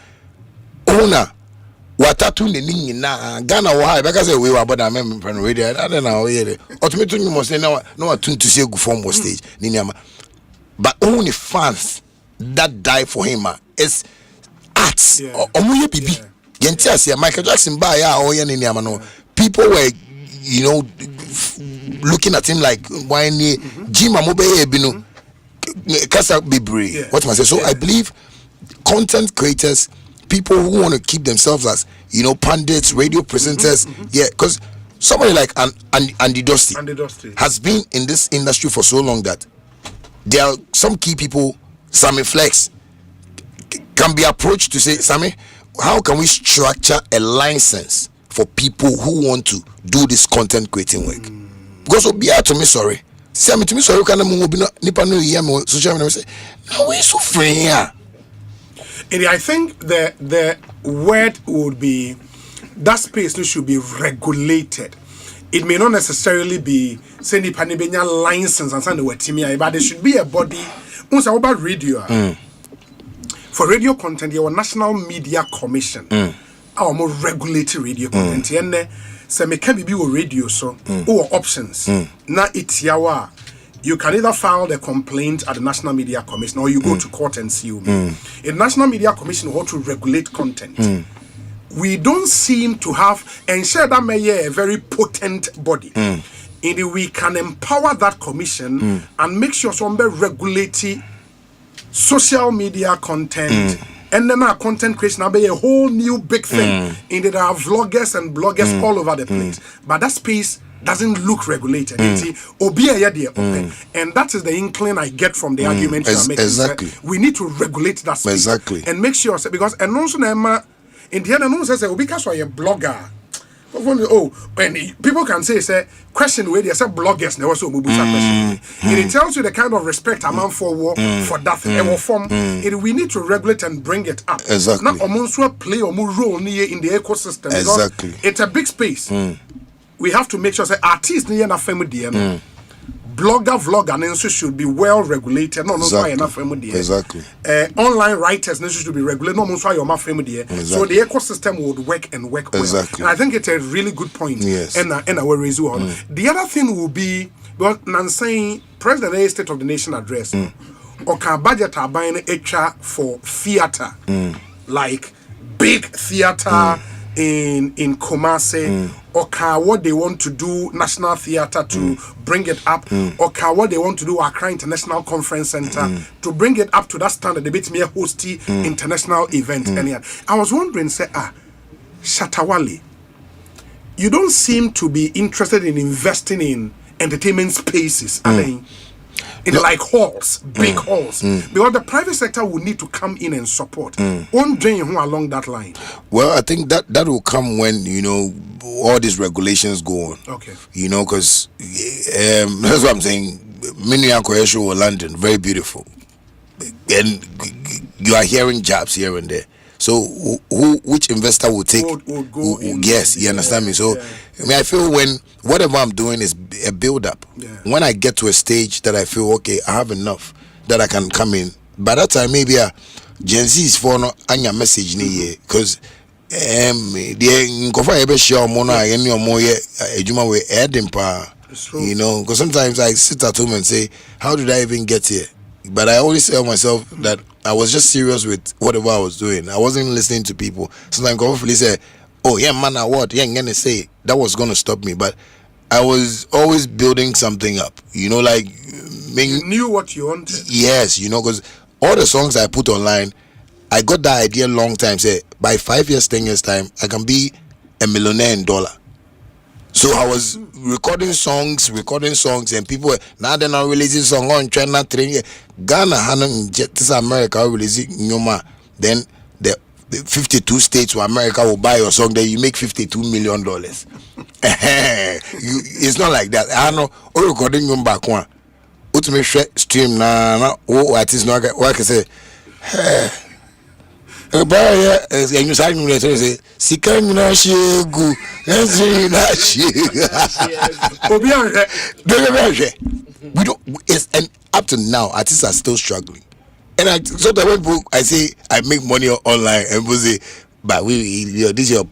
owner, what tattoo the na Ghana why? Because we were about them from radio. I don't know. Ultimately, you must say no tune to say go form stage. But only fans that die for him is arts. Omuye bibi. Michael Jackson by people were looking at him like why Jim Amobe Ebino Kasa Bibre. What must I say? So I believe content creators, people who want to keep themselves as pundits, radio presenters, because somebody like Andy Dusty has been in this industry for so long that there are some key people. Sammy Flex can be approached to say, Sammy, how can we structure a license for people who want to do this content creating work? Because be to me sorry. Sammy to me sorry can nipa no hear me social media say, no we so free here. I think the word would be that space should be regulated. It may not necessarily be say nipa ne benya license and send the word but there should be a body about radio. For radio content, your National Media Commission, our more regulatory radio content. And say me can be radio so or options. Now it's yawa. You can either file the complaint at the National Media Commission or you go to court and sue me. In National Media Commission, how to regulate content. We don't seem to have, and share that may a very potent body. We can empower that commission and make sure somebody regulate social media content, and then our content creation will be a whole new big thing. There are vloggers and bloggers all over the place, but that space doesn't look regulated. And that is the inkling I get from the argument you are making. Exactly. We need to regulate that space and make sure, because and also in the end, no one says, because you're a blogger. And people can say question where they say bloggers never so question. It tells you the kind of respect amount for that form. We need to regulate and bring it up. Exactly. Not play or role in the ecosystem. Exactly. It's a big space. We have to make sure artists near enough family. Vlogger and also should be well regulated. Exactly. Online writers should be regulated. So the ecosystem would work and work well. And I think it's a really good point. Yes. And I will raise you on. The other thing will be, well, Nansay, President of the State of the Nation address, or can budget are buying extra for theater, like big theater in Kumasi. Or what they want to do, National Theatre to bring it up, or what they want to do, Accra International Conference Center to bring it up to that standard. They beat me a hosty international event. I was wondering, Shatta Wale, you don't seem to be interested in investing in entertainment spaces, like halls, big halls, because the private sector will need to come in and support. Along that line. Well, I think that will come when all these regulations go on. Okay. Because that's what I'm saying. Many Uncle London, very beautiful, and you are hearing jobs here and there. So, which investor will take? Yes, you understand me. So, I feel when whatever I'm doing is a build up. When I get to a stage that I feel okay, I have enough that I can come in. By that time, maybe Gen Z is for no anya message ni because the nkofa ebe share mo na any omo ye ejuma we edin pa. Because sometimes I sit at home and say, how did I even get here? But I always tell myself that I was just serious with whatever I was doing. I wasn't listening to people. Sometimes hopefully say, oh yeah, man, what? Yeah, I'm gonna say that was gonna stop me. But I was always building something up. You knew what you wanted. Yes, because all the songs I put online, I got that idea long time. Say by 5 years, 10 years time, I can be a millionaire in dollar. So I was recording songs, and people were, now they're not releasing song on China train. Ghana, Hannah, this America releasing Nyoma. Then the 52 states where America will buy your song, then you make $52 million. It's not like that. I know all recording Nyoma one. Ultimate stream na artist no I can say. And you say Sika na shegu. We don't. And up to now, artists are still struggling. And so that when I say I make money online, and people say, but these your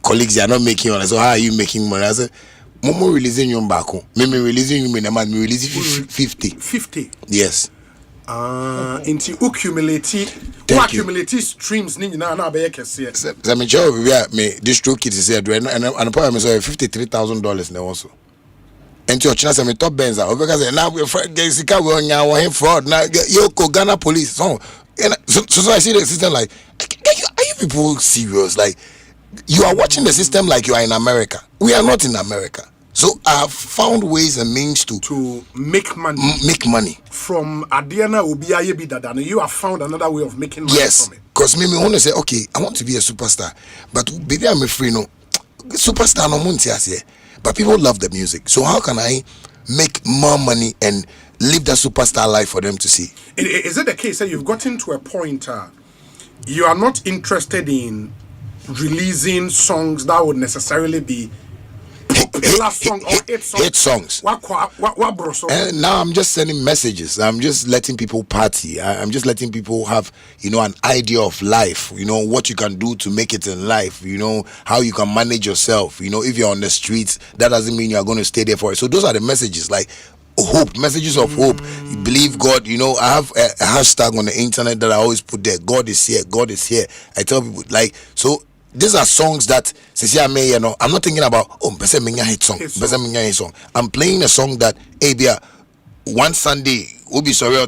colleagues are not making money. So how are you making money? I say, Momo releasing you back home. Me releasing you, me releasing 50. Yes. Into accumulate streams na be kese. So me job me this true kid is here and I probably say $53,000 now also. and your chance me top benza because now we Jessica we on fraud now you Ghana police so I see the system like are you people serious? Like you are watching the system like you are in America. We are not in America. So I have found ways and means to make money. Make money from Adiana Obiaye Bidadano. You have found another way of making money from it. Because me want to say, okay, I want to be a superstar, but baby, I'm a free no superstar no money. But people love the music. So how can I make more money and live that superstar life for them to see? Is it the case that you've gotten to a point you are not interested in releasing songs that would necessarily be hit songs. And now I'm just sending messages. I'm just letting people party. I'm just letting people have, an idea of life, what you can do to make it in life, how you can manage yourself. If you're on the streets, that doesn't mean you're going to stay there for it. So those are the messages, like hope, messages of hope. You believe God. I have a hashtag on the internet that I always put there. God is here. God is here. I tell people so. These are songs that I'm not thinking about hit song. I'm playing a song that one Sunday will be sorry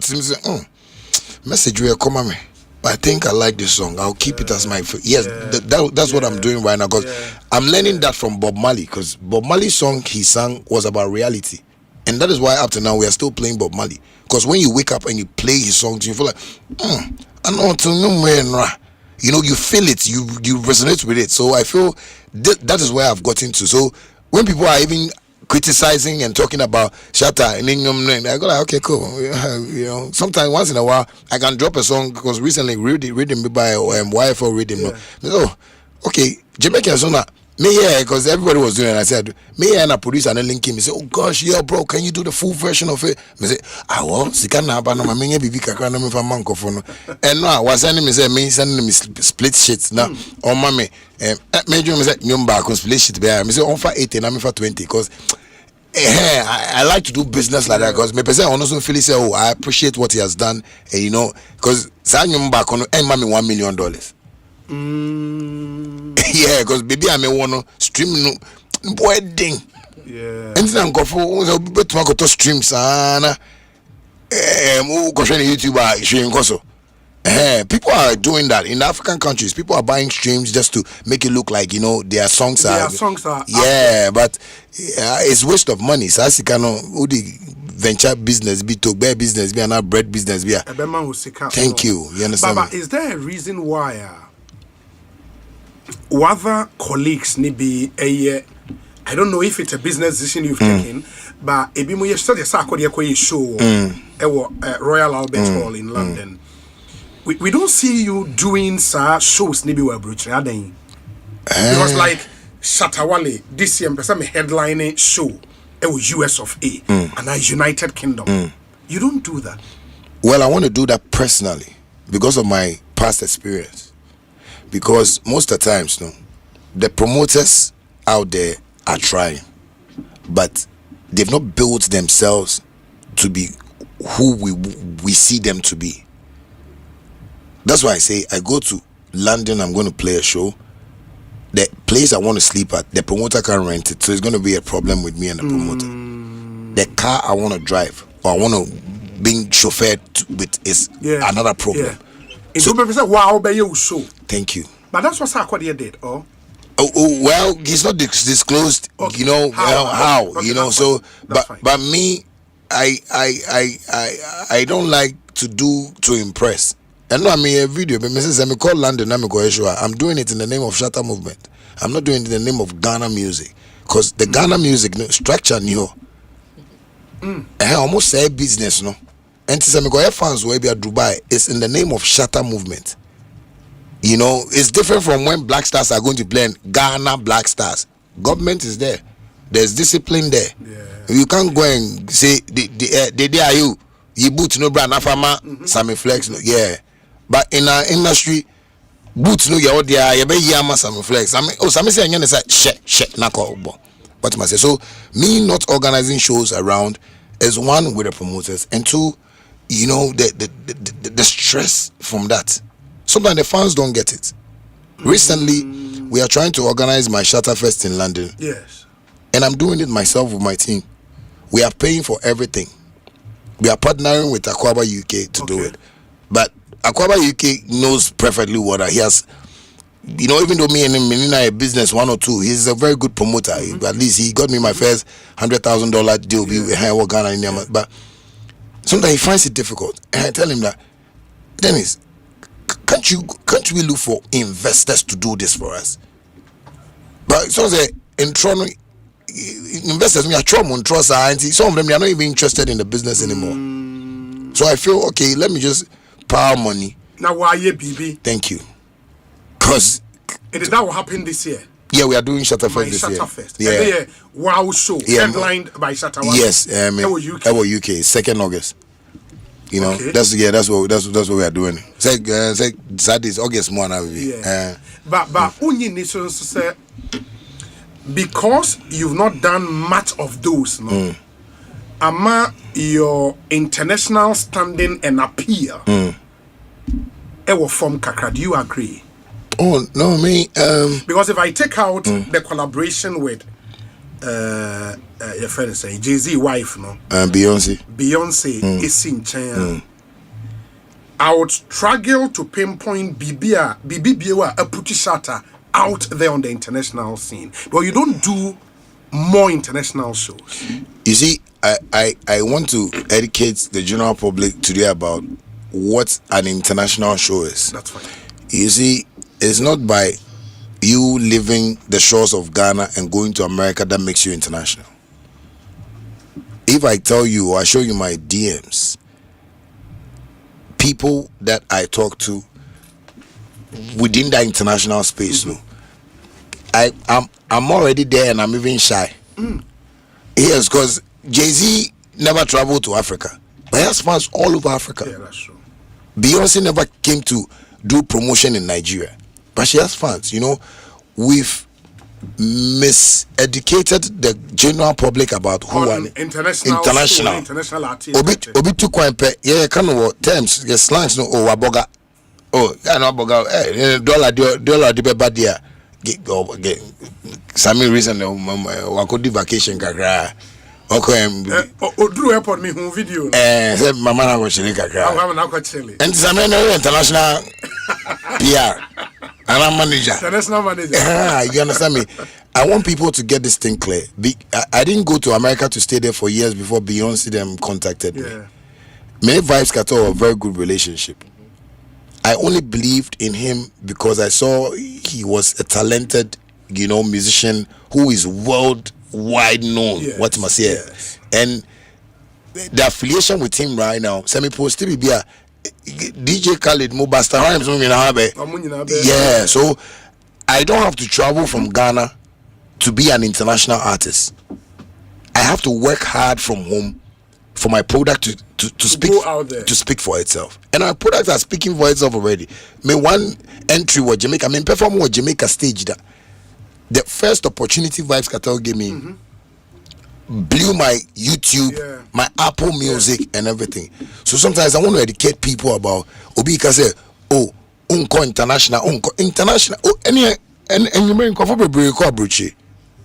message will come on me. But I think I like this song. I'll keep it as my that's what I'm doing right now, because I'm learning that from Bob Marley, because Bob Marley's song he sang was about reality. And that is why up to now we are still playing Bob Marley. Because when you wake up and you play his songs, you feel like I know to know you feel it, you resonate with it. So I feel that is where I've gotten to. So when people are even criticizing and talking about Shatta, and then I go like, okay, cool. Sometimes once in a while I can drop a song, because recently reading me by YFL reading. Oh, okay, Jamaican song. Because everybody was doing it. I said, and a producer and a link him. He said, oh gosh, yeah, bro, can you do the full version of it? I said, and now I was sending me split shit now. Oh, mommy, major said, split shit. I said, on for 80 and I'm for 20, because I like to do business like that, because my person also feel say, oh, I appreciate what he has done, and because back on $1 million. Yeah, because baby, I may want to stream wedding. Yeah. And then go for to stream sana. YouTube people are doing that in African countries. People are buying streams just to make it look like their songs are. But it's waste of money. So as you can venture business be to bear business be and bread business be. Thank you. You understand? Baba, is there a reason why? Other colleagues maybe I don't know if it's a business decision you've taken, but ebi mo yesterday show Royal Albert Hall in London. We don't see you doing shows maybe where because like Shatta Wale this year person headlining show US of A and a United Kingdom. You don't do that. Well, I want to do that personally because of my past experience. Because most of the times, the promoters out there are trying, but they've not built themselves to be who we see them to be. That's why I say I go to London, I'm going to play a show. The place I want to sleep at, the promoter can't rent it, so it's going to be a problem with me and the promoter. The car I want to drive, or I want to be chauffeured with, is another problem. Yeah. So, wow, show. Thank you. But that's what Sarkodie did, oh? Well, he's not disclosed, how okay, so but me, I don't like to impress. And no, I mean a video, but Mrs. I call London, I'm doing it in the name of Shatta Movement. I'm not doing it in the name of Ghana music. Because the Ghana music structure new. I almost say business, no. And some fans who be at Dubai, it's in the name of Shatta Movement. It's different from when Black Stars are going to play in Ghana Black Stars. Government is there. There's discipline there. Yeah. You can't go and say they are you boot no brand afama Sammy Flex no but in our industry boot no you there you be yama Sammy Flex. Sammy say anyone say shit na call but I say so me not organizing shows around is one with the promoters, and two the stress from that. Sometimes the fans don't get it. Recently, we are trying to organize my Shatta Fest in London. Yes. And I'm doing it myself with my team. We are paying for everything. We are partnering with Aquaba UK to do it. But Aquaba UK knows perfectly what he has. You know, even though me and him in a business 1 or 2, he's a very good promoter. At least he got me my first $100,000 deal with Ghana in Ghana. But sometimes he finds it difficult. And I tell him that, Dennis, can't we look for investors to do this for us? But so say in Toronto, investors me are trust and some of them they are not even interested in the business anymore. So I feel okay, let me just power money. Now why you BB? Thank you. Because it is that what happened this year. Yeah, we are doing Shatta Fest this year. Fest. Yeah. Wow show. Headlined by Shatta Wale. Yes, UK. 2nd August. You know, that's what we are doing. Say Saturday, August more now. But only needs to say because you've not done much of those, no. Ama your international standing and appeal. Ewo from kakra. Do you agree? Oh no, me. Because if I take out the collaboration with your friend say Jay-Z wife, no, Beyonce is in China. I would struggle to pinpoint BBBA a pretty Shatta out there on the international scene. But you don't do more international shows. You see, I want to educate the general public today about what an international show is. That's fine. You see, it's not by you leaving the shores of Ghana and going to America that makes you international. If I tell you or I show you my DMs, people that I talk to within that international space, no, I'm already there and I'm even shy. Yes, because Jay-Z never traveled to Africa, but he has fans all over Africa. Yeah, that's true. Beyonce never came to do promotion in Nigeria, but she has fans. You know, we've miseducated the general public about who are international artists. Obi too quite yeah, kind of terms, yeah, slangs no oh aboga. Oh, yeah, no aboga. Dollar the bad there. Get some reason I could do vacation kakra. Okay, Drew airport me home video. Say mama na go chile kakra. I'm na go chile. And some international PR. And I'm manager. International manager. You understand me? I want people to get this thing clear. I didn't go to America to stay there for years before Beyonce them contacted me. Me Vibes Kato a very good relationship. I only believed in him because I saw he was a talented, you know, musician who is worldwide known. What must say? And the affiliation with him right now, semi post to be a DJ Khaled Mubasta. Yeah, so I don't have to travel from Ghana to be an international artist. I have to work hard from home for my product to speak for itself. And our products are speaking for itself already. Me one entry was Jamaica. I mean, perform with Jamaica stage that the first opportunity Vibes Cartel gave me blew my YouTube, my Apple Music and everything. So sometimes I want to educate people about Obi can say, oh, unko international, oh, and you may incorporate Brucey.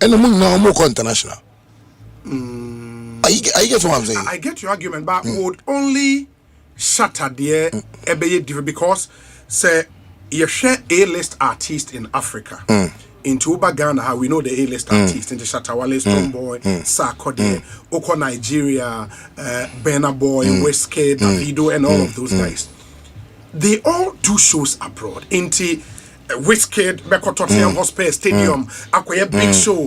And I'm international. I get what I'm saying. I get your argument, but would only Shatta there different because say you share A-list artists in Africa. Into Ghana, how we know the A-list artists into Shatta Wale, Stoneboy, Sarkodie, Oko Nigeria, Burna Boy, Wizkid, Davido, and all of those guys. They all do shows abroad. Into Wizkid, Beko Tottenham Hotspur Stadium, Akoye Big Show,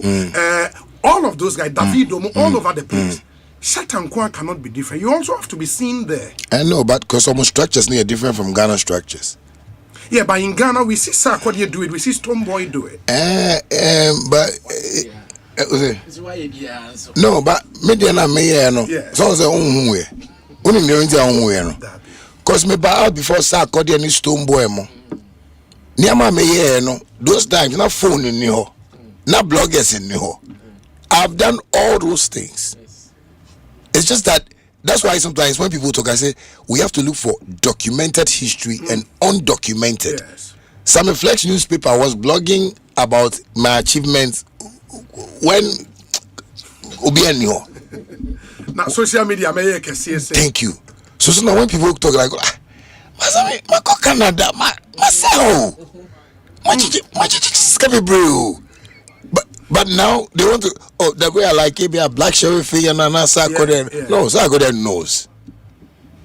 all of those guys, Davido, all over the place. Shatta and Kwa cannot be different. You also have to be seen there. I know, but because some structures are different from Ghana structures. Yeah, but in Ghana we see Sarkodie do it, we see Stoneboy do it. No, but media na me no. So say only no. Cause me buy out before Sarkodie and Stoneboy mo. Niama me no. Those times na phone in ho, na bloggers in ho. I've done all those things. It's just that's why sometimes when people talk, I say we have to look for documented history and undocumented. Some Flex newspaper was blogging about my achievements when Obianio. Now social media may say. Thank you. So now when people talk like, my Canada, myself, my scabby bro. But now they want to. Oh, the way I like it, be a black sheriff and an Sarkodie. No, Sarkodie knows.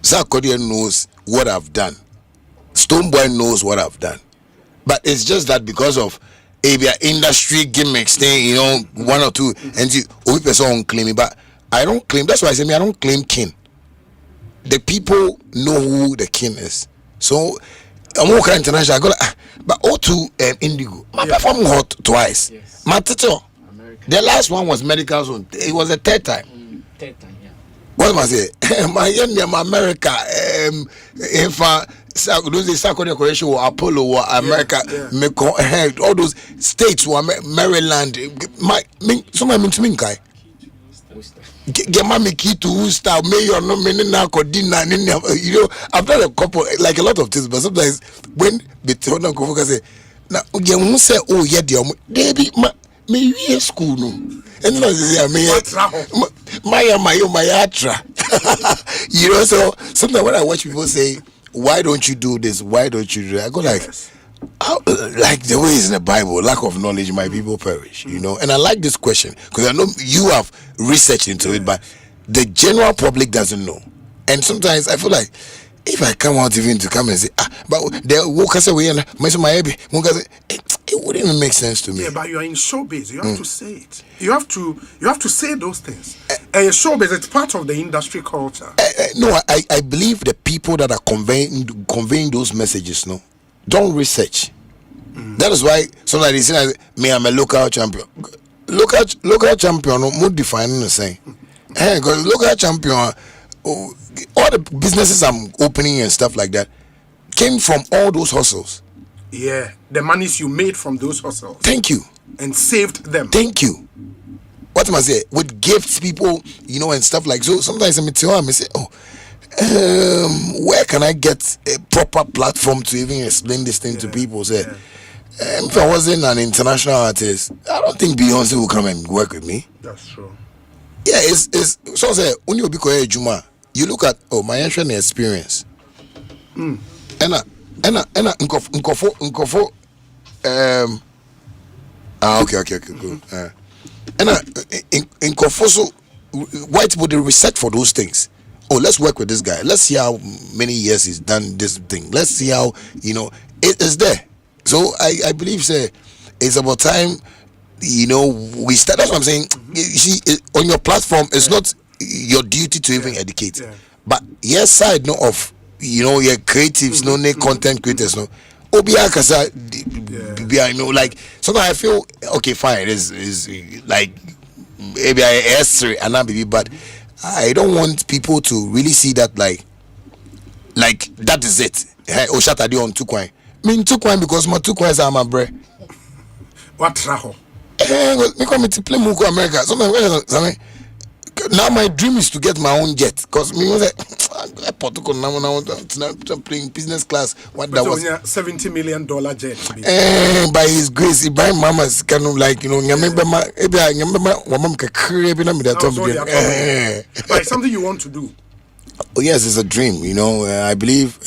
Sarkodie knows what I've done. Stoneboy knows what I've done. But it's just that because of maybe industry gimmicks, thing, one or two, and see, we person claim it, but I don't claim. That's why I say I don't claim king. The people know who the king is. So I'm more international. I got, but O2 Indigo. My perform hot twice. Yes. My teacher. The last one was medical zone. It was the third time. Third time, yeah. What am I say? My America. If those Sarkodie Corporation or Apollo or America, all those states were Maryland. Somebody to me, guy. Get my key to Worcester, mayor no meaning now Codina. I've done a couple, like a lot of things, but sometimes when the turn on go say, now you say, oh yeah, baby, me school no, and then I say, my atra. So sometimes when I watch people say, why don't you do this? Why don't you do that? I go like, like the way it's in the Bible, lack of knowledge, my people perish, And I like this question because I know you have researched into it, but the general public doesn't know. And sometimes I feel like if I come out even to come and say, but the workers away and my baby, it wouldn't even make sense to me. Yeah, but you are in showbiz. You have to say it. You have to say those things. And showbiz, it's part of the industry culture. No, I believe the people that are conveying those messages, don't research. That is why somebody they say me I'm a local champion. Local champion more defining the same. Because local champion, all the businesses I'm opening and stuff like that came from all those hustles. Yeah, the monies you made from those hustles. Thank you. And saved them. Thank you. What am I say? With gifts, people, and stuff like so. Sometimes I say, where can I get a proper platform to even explain this thing to people? Say, if I wasn't an international artist, I don't think Beyonce will come and work with me. That's true. Yeah, it's so say when you be called Juma, you look at my entrance experience. And nkofo okay cool. And nkofo so white people they research for those things. Oh, let's work with this guy. Let's see how many years he's done this thing. Let's see how it is there. So I believe it's about time we start. That's what I'm saying. You see, on your platform, it's not your duty to even educate, but yes, side of your creatives, content creators, like sometimes I feel okay, fine. It's like maybe I S3 and not baby, but I don't want people to really see that like that is it. Hey, Shatta on 2 coin. Me 2 coin because my 2 coins are my bread. What traho? Me come to play Muko America. Now my dream is to get my own jet because me was like playing business class. What that was $70 million jet. By his grace, he buy mama's kind of like but it's something you want to do. Oh yes, it's a dream. I believe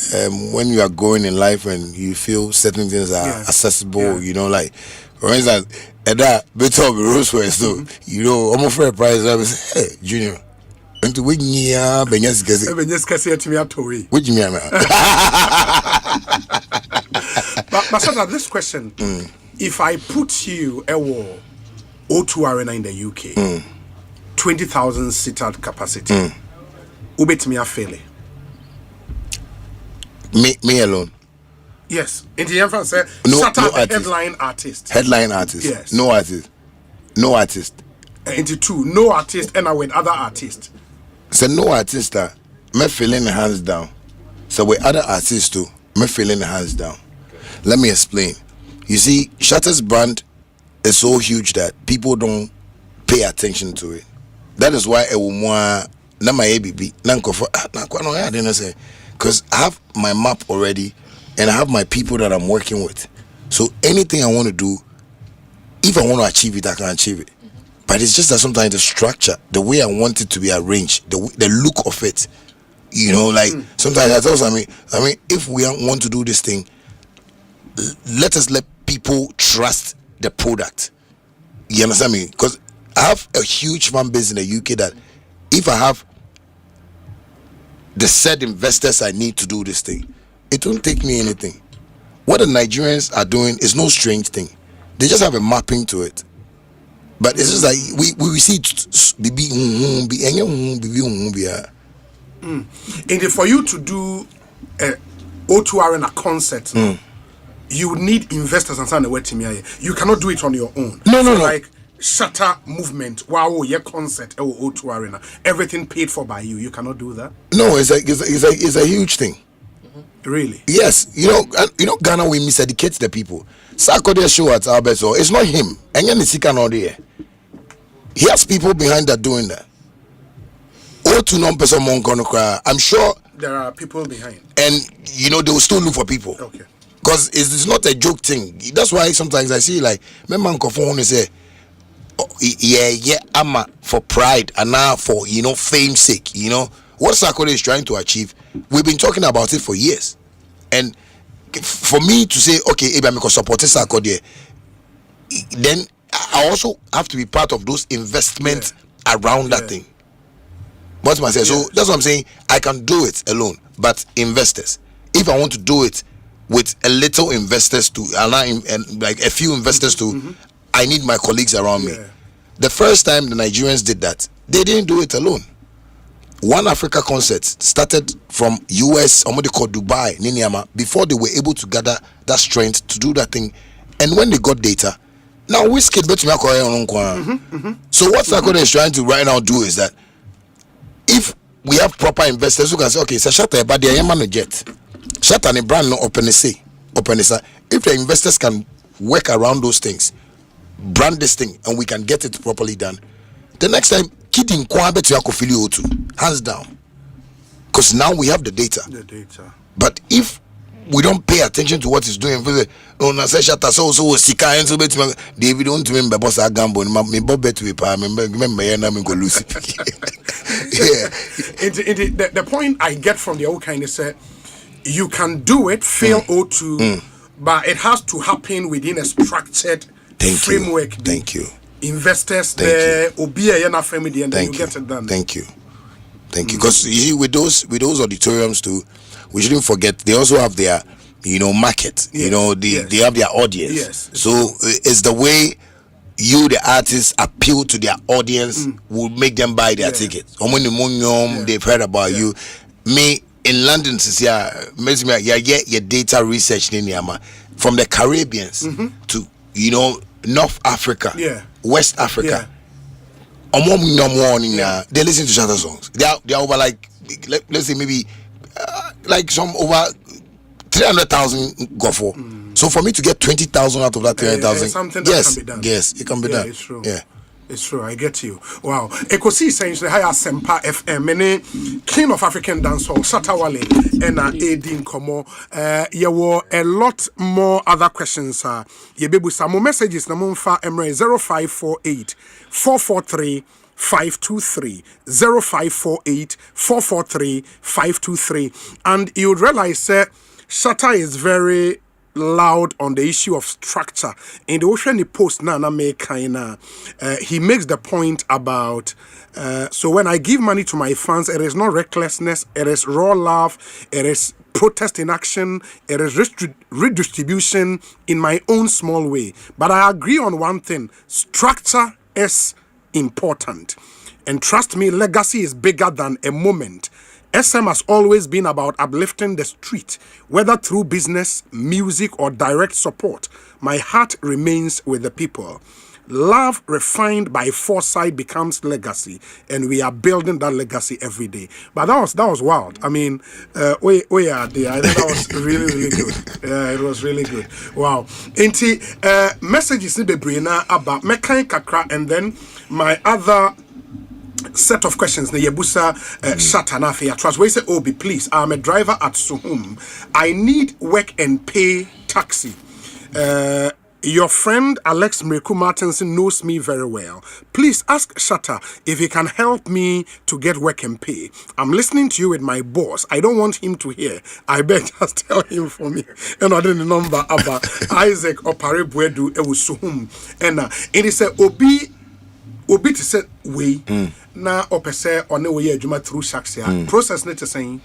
when you are growing in life and you feel certain things are accessible, like for instance, at that bit of Roseways, so I'm for a prize. I was hey Junior, and to win ya, Benyas Cassia to me at Tory. Which me, but Shatta, this question: if I put you a wall O2 Arena in the UK, 20,000 seater capacity. Ubet me a fail. Me alone. Yes. In the end, say Shatta the headline artist. Headline artist. Yes. No artist. Into 2, no artist, and I with other artists. So no artist. Me feeling the hands down. So with other artists too, me feeling the hands down. Let me explain. You see, Shatta's brand is so huge that people don't pay attention to it. That is why a woman. Na my ABB, because I have my map already and I have my people that I'm working with. So anything I want to do, if I want to achieve it, I can achieve it. But it's just that sometimes the structure, the way I want it to be arranged, the look of it, you know, like sometimes I tell somebody, I mean, if we want to do this thing, let us let people trust the product. You understand me? Because I have a huge fan base in the UK that if I have the said investors I need to do this thing, it won't take me anything. What the Nigerians are doing is no strange thing. They just have a mapping to it. But it's just like we see and for you to do a O2 Arena concert, you would need investors and sign the word to me. You cannot do it on your own. No. Like Shatta Movement, wow, your concert, O2 Arena, everything paid for by you. You cannot do that. No, it's a huge thing. Really? Yes, you know, Ghana, we miseducate the people. Saturday show at Alberto, it's not him. And then the he has people behind that doing that. I'm sure there are people behind, and you know they will still look for people. Okay. Because it's not a joke thing. That's why sometimes I see like my man phone say, I'm for pride and now for fame's sake. You know what Sarkodie is trying to achieve. We've been talking about it for years, and for me to say okay, if I'm supporting Sarkodie, then I also have to be part of those investments around that thing. What am I saying? So that's what I'm saying. I can do it alone, but investors. If I want to do it with a little investors to allow and like a few investors to, I need my colleagues around me. The first time the Nigerians did that, they didn't do it alone. One Africa concert started from US, or what they call Dubai, Niniama, before they were able to gather that strength to do that thing. And when they got data, now we skid bet me. So what Sarkodie is trying to right now do is that if we have proper investors who can say, okay, so Shatta, but they are man jet. Shatta and brand no open say. If the investors can work around those things, brand this thing, and we can get it properly done, the next time, kidding Kwabe to Yakofilio too, hands down. Because now we have the data. But if we don't pay attention to what he's doing, Shatta so sika and so David don't remember boss a gamble, me bob to remember Lucy. Yeah. The point I get from the old kind is you can do it, fail O2, but it has to happen within a structured framework. Thank you. Investors there, Obia Yana family, and then you get it done. Thank you. Because you see, with those auditoriums too, we shouldn't forget they also have their market. Yes. They have their audience. Yes. So it's the way you, the artists, appeal to their audience will make them buy their tickets. They've heard about you. Me in London, your data research from the Caribbeans to North Africa, West Africa. They listen to Shatta songs. They are over like let's say maybe like some over 300,000 go for. So for me to get 20,000 out of that 300,000, something that can be done. Yes, it can be done. It's true. Yeah. It's true, I get you. Wow. Ekosi essentially hi AsempaFM, many King of African Dancehall, Shatta Wale, and Edin Komo. There were a lot more other questions. Yebebu some messages na mumfa emre 0548 443 523 0548 443 523, and you would realize Shatta is very loud on the issue of structure. In the ocean post he makes the point about so when I give money to my fans, it is not recklessness, it is raw love, it is protest in action, it is redistribution in my own small way. But I agree on one thing: structure is important, and trust me, legacy is bigger than a moment. SM has always been about uplifting the street, whether through business, music, or direct support. My heart remains with the people. Love refined by foresight becomes legacy, and we are building that legacy every day. But that was wild. I mean, I think that was really good. It was really good. Wow. Messages ni bebrina about mekan kakra, and then my other set of questions na yebusa Shatta nafe ya trust. We say, Obi, please, I'm a driver at Suhum. I need work and pay taxi. Your friend Alex Mreku Martinson knows me very well. Please ask Shatta if he can help me to get work and pay. I'm listening to you with my boss. I don't want him to hear. I beg, just tell him for me. And I didn't the number about Isaac Opare Buedu Ewusuhum. And it is a Obi to say we na opese on the way adwuma through Shaksia. Process net saying.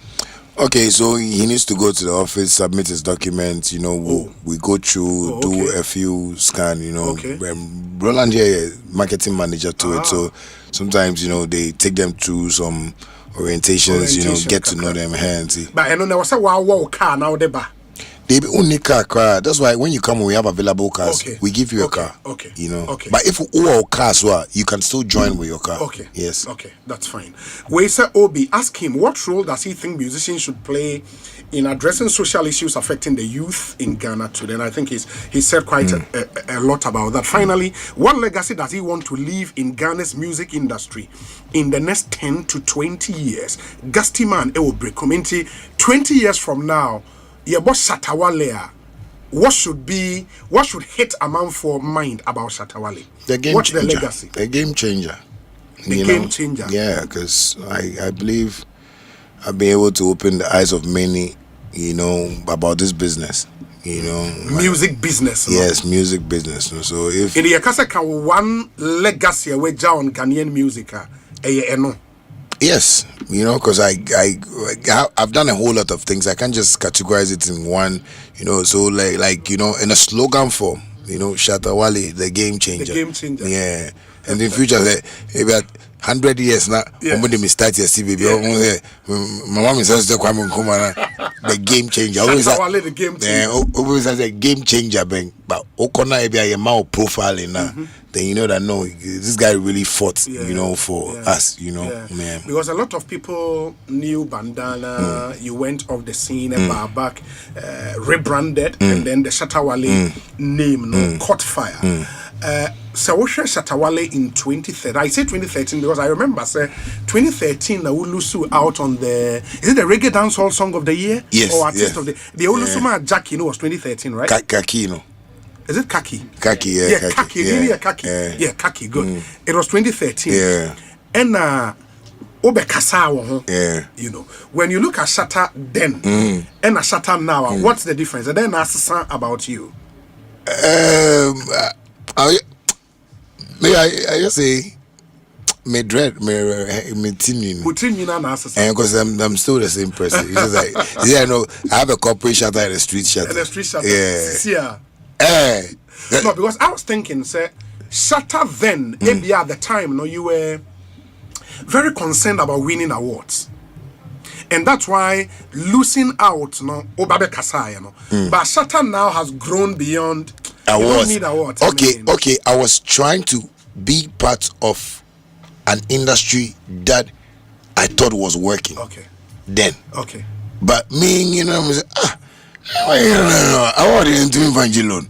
Okay, so he needs to go to the office, submit his documents, we go through, do a few scan, Roland here, marketing manager to it, so sometimes, they take them through some orientations, get to know them hands. But I know there was a wow car now, deba. They be only car. That's why when you come, we have available cars. We give you a car. Okay. But if all cars were, you can still join with your car. Okay. Yes. Okay, that's fine. Wesa Obi, ask him what role does he think musicians should play in addressing social issues affecting the youth in Ghana today. And I think he said quite a lot about that. Finally, what legacy does he want to leave in Ghana's music industry in the next 10 to 20 years? Gastiman Ewobre community 20 years from now. Yeah, but Shatta Wale, what should hit a man for mind about Shatta Wale? What's the legacy? The game changer. The game changer. Yeah, because I believe I've been able to open the eyes of many, about this business. Music business. Yes, music business. So if in the Yakasa can one legacy away on Ghanaian music, yes, because I've done a whole lot of things. I can't just categorize it in one, so like in a slogan form, Shatta Wale, the game changer. The game changer. Yeah. And in future, maybe 100 years now, somebody may start your baby. My mom says the game changer. Shatta Wale, the game changer. Always says a game changer, but Okona maybe a mouth profile now. Then you know that this guy really fought, for us, man. Because a lot of people knew Bandana. You went off the scene and back, rebranded, and then the Shatta Wale name caught fire. So we share Shatta Wale in 2013. I say 2013 because I remember 2013 na Ulusu out on the is it the reggae dancehall song of the year? Yes. Or artist of the Ulusu Jackie was 2013, right? Kaki, Is it Kaki? Kaki, yeah. Yeah, Kaki. Yeah, Kaki. Yeah, Kaki. Good. It was 2013. Yeah. And Obe Kasa, when you look at Shatta then and a Shatta now, what's the difference? And then ask something about you. I just say me dread me team because I'm still the same person. It's just like I have a corporate Shatta and a street Shatta. And a street Shatta. Yeah. No, because I was thinking, Shatta then, maybe at the time, you were very concerned about winning awards. And that's why losing out, Obabe Kasai, But Shatta now has grown beyond awards. You don't need awards. Okay. I was trying to be part of an industry that I thought was working. Okay. Then. Okay. But me, I want to do Evangelon.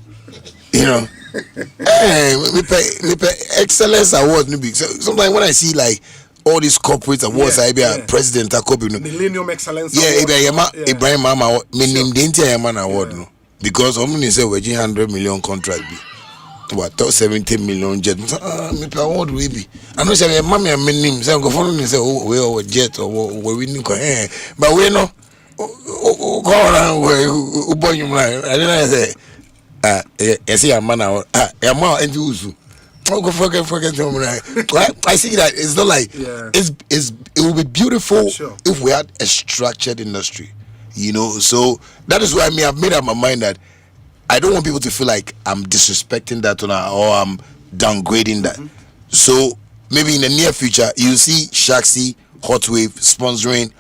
Me pay excellence awards. Sometimes when I see like all these corporate awards, I be a president, Millennium Excellence. Ibrahim Mama, me name the entire award. Because I'm going to say we're 100 million contract be. What 70 million jet. Me pay award we be. I know say mommy and me name say go follow me say we our jet or we winning but we know go around we boy you like I don't say you see a man a man and you go forget I see that it's not like it would be beautiful if we had a structured industry. So that is why I've made up my mind that I don't want people to feel like I'm disrespecting that or I'm downgrading that. So maybe in the near future you'll see Shaxi, Hotwav sponsoring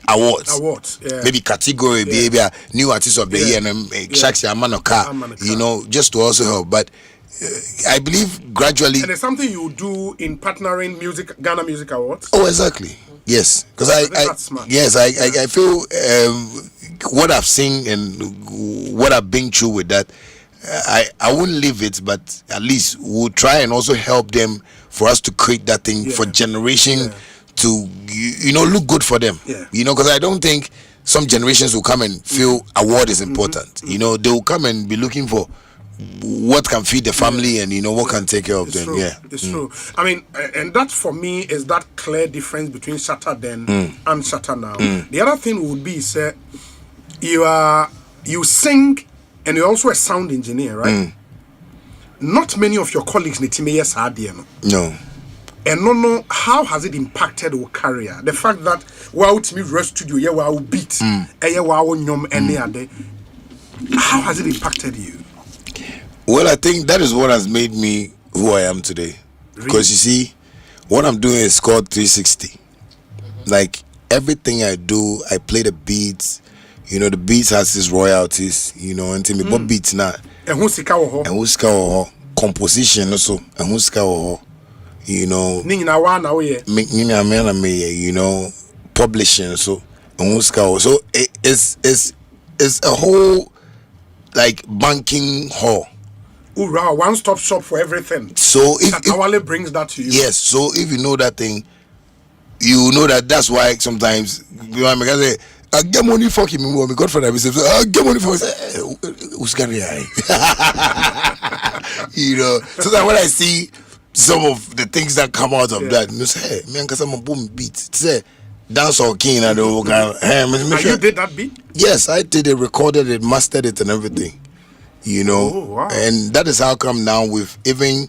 awards. Maybe category, maybe a new artist of the year and Shaxi Amanoka, just to also help. But I believe gradually. And it's something you do in partnering Ghana Music Awards. Oh, exactly. Yes, because I feel what I've seen and what I've been through with that, I wouldn't leave it, but at least we'll try and also help them for us to create that thing for generation to look good for them. Because I don't think some generations will come and feel award is important. They will come and be looking for what can feed the family and what can take care of them. True. Yeah, it's true. I mean, and that for me is that clear difference between Shatta then and Shatta now. The other thing would be, sir, you sing and you're also a sound engineer, right? Not many of your colleagues need to make yes no. And no, how has it impacted your career? The fact that to me rest studio, yeah, wow beat, any other. How has it impacted you? Well, I think that is what has made me who I am today. Really? Because you see, what I'm doing is called 360. Like everything I do, I play the beats. The beats has its royalties. And me but beats now. And who's the composition also. And who's publishing so. So it's a whole like banking hall. Hoorah, one-stop shop for everything. So if Shatta Wale brings that to you. Yes, so if you know that thing, you know that's why sometimes I say, I get money for him, my godfather says, I get money for him. Who's gonna so that when I see some of the things that come out of that, you say, hey, man, because I'm a boom beat. Say DanceHall King and you did that beat? Yes, I did it, recorded it, mastered it and everything. Oh, wow. And that is how come now we've even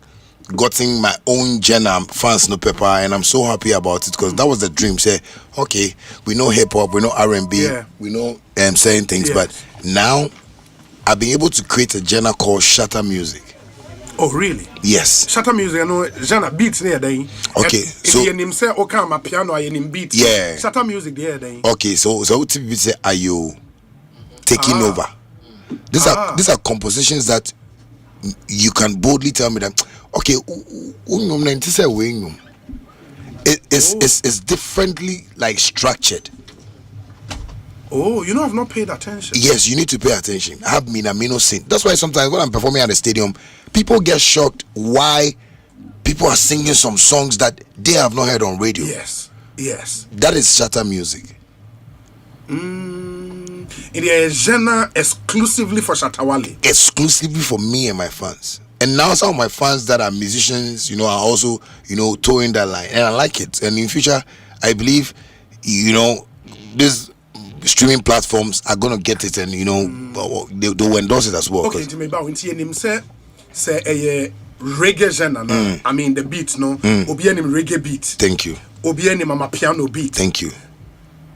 gotten my own genre fans no pepper, and I'm so happy about it because that was the dream. Say, okay, we know hip hop, we know R&B, we know saying things, but now I've been able to create a genre called Shatta Music. Oh, really? Yes. Shatta Music, genre beats near day. Okay, so you name say, okay, my piano, I name beats. Yeah. Shatta Music there day. Okay, so what people say, are you taking over? These are compositions that you can boldly tell me that okay, it's differently like structured. Oh, I've not paid attention. Yes, you need to pay attention. I have Minamino sing. That's why sometimes when I'm performing at the stadium, people get shocked why people are singing some songs that they have not heard on radio. Yes. That is Shatta Music. It is a genre exclusively for Shatta Wale. Exclusively for me and my fans. And now some of my fans that are musicians, are also, towing that line. And I like it. And in future, I believe, these streaming platforms are going to get it and, they'll endorse it as well. Okay, to me, about when you say a reggae genre, I mean the beat, no? Obi anim reggae beat. Thank you. Obi anim mama piano beat. Thank you.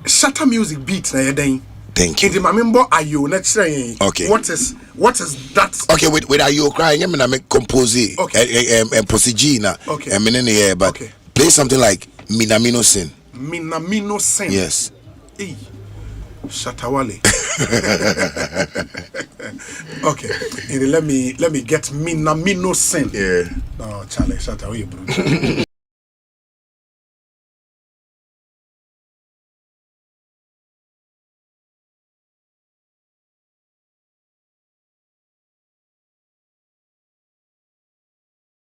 Shatta Music beat na yeden. Thank you. Okay. What is that? Okay, wait, are you crying? I'm gonna make compose. Okay. And proceed now. Okay. But okay. Play something like Minamino Sin. Minamino Sin. Yes. Hey. Shatta Wale. Okay. And let me get Minamino Sin. Yeah. Oh, Charlie, Shatta, where you bro?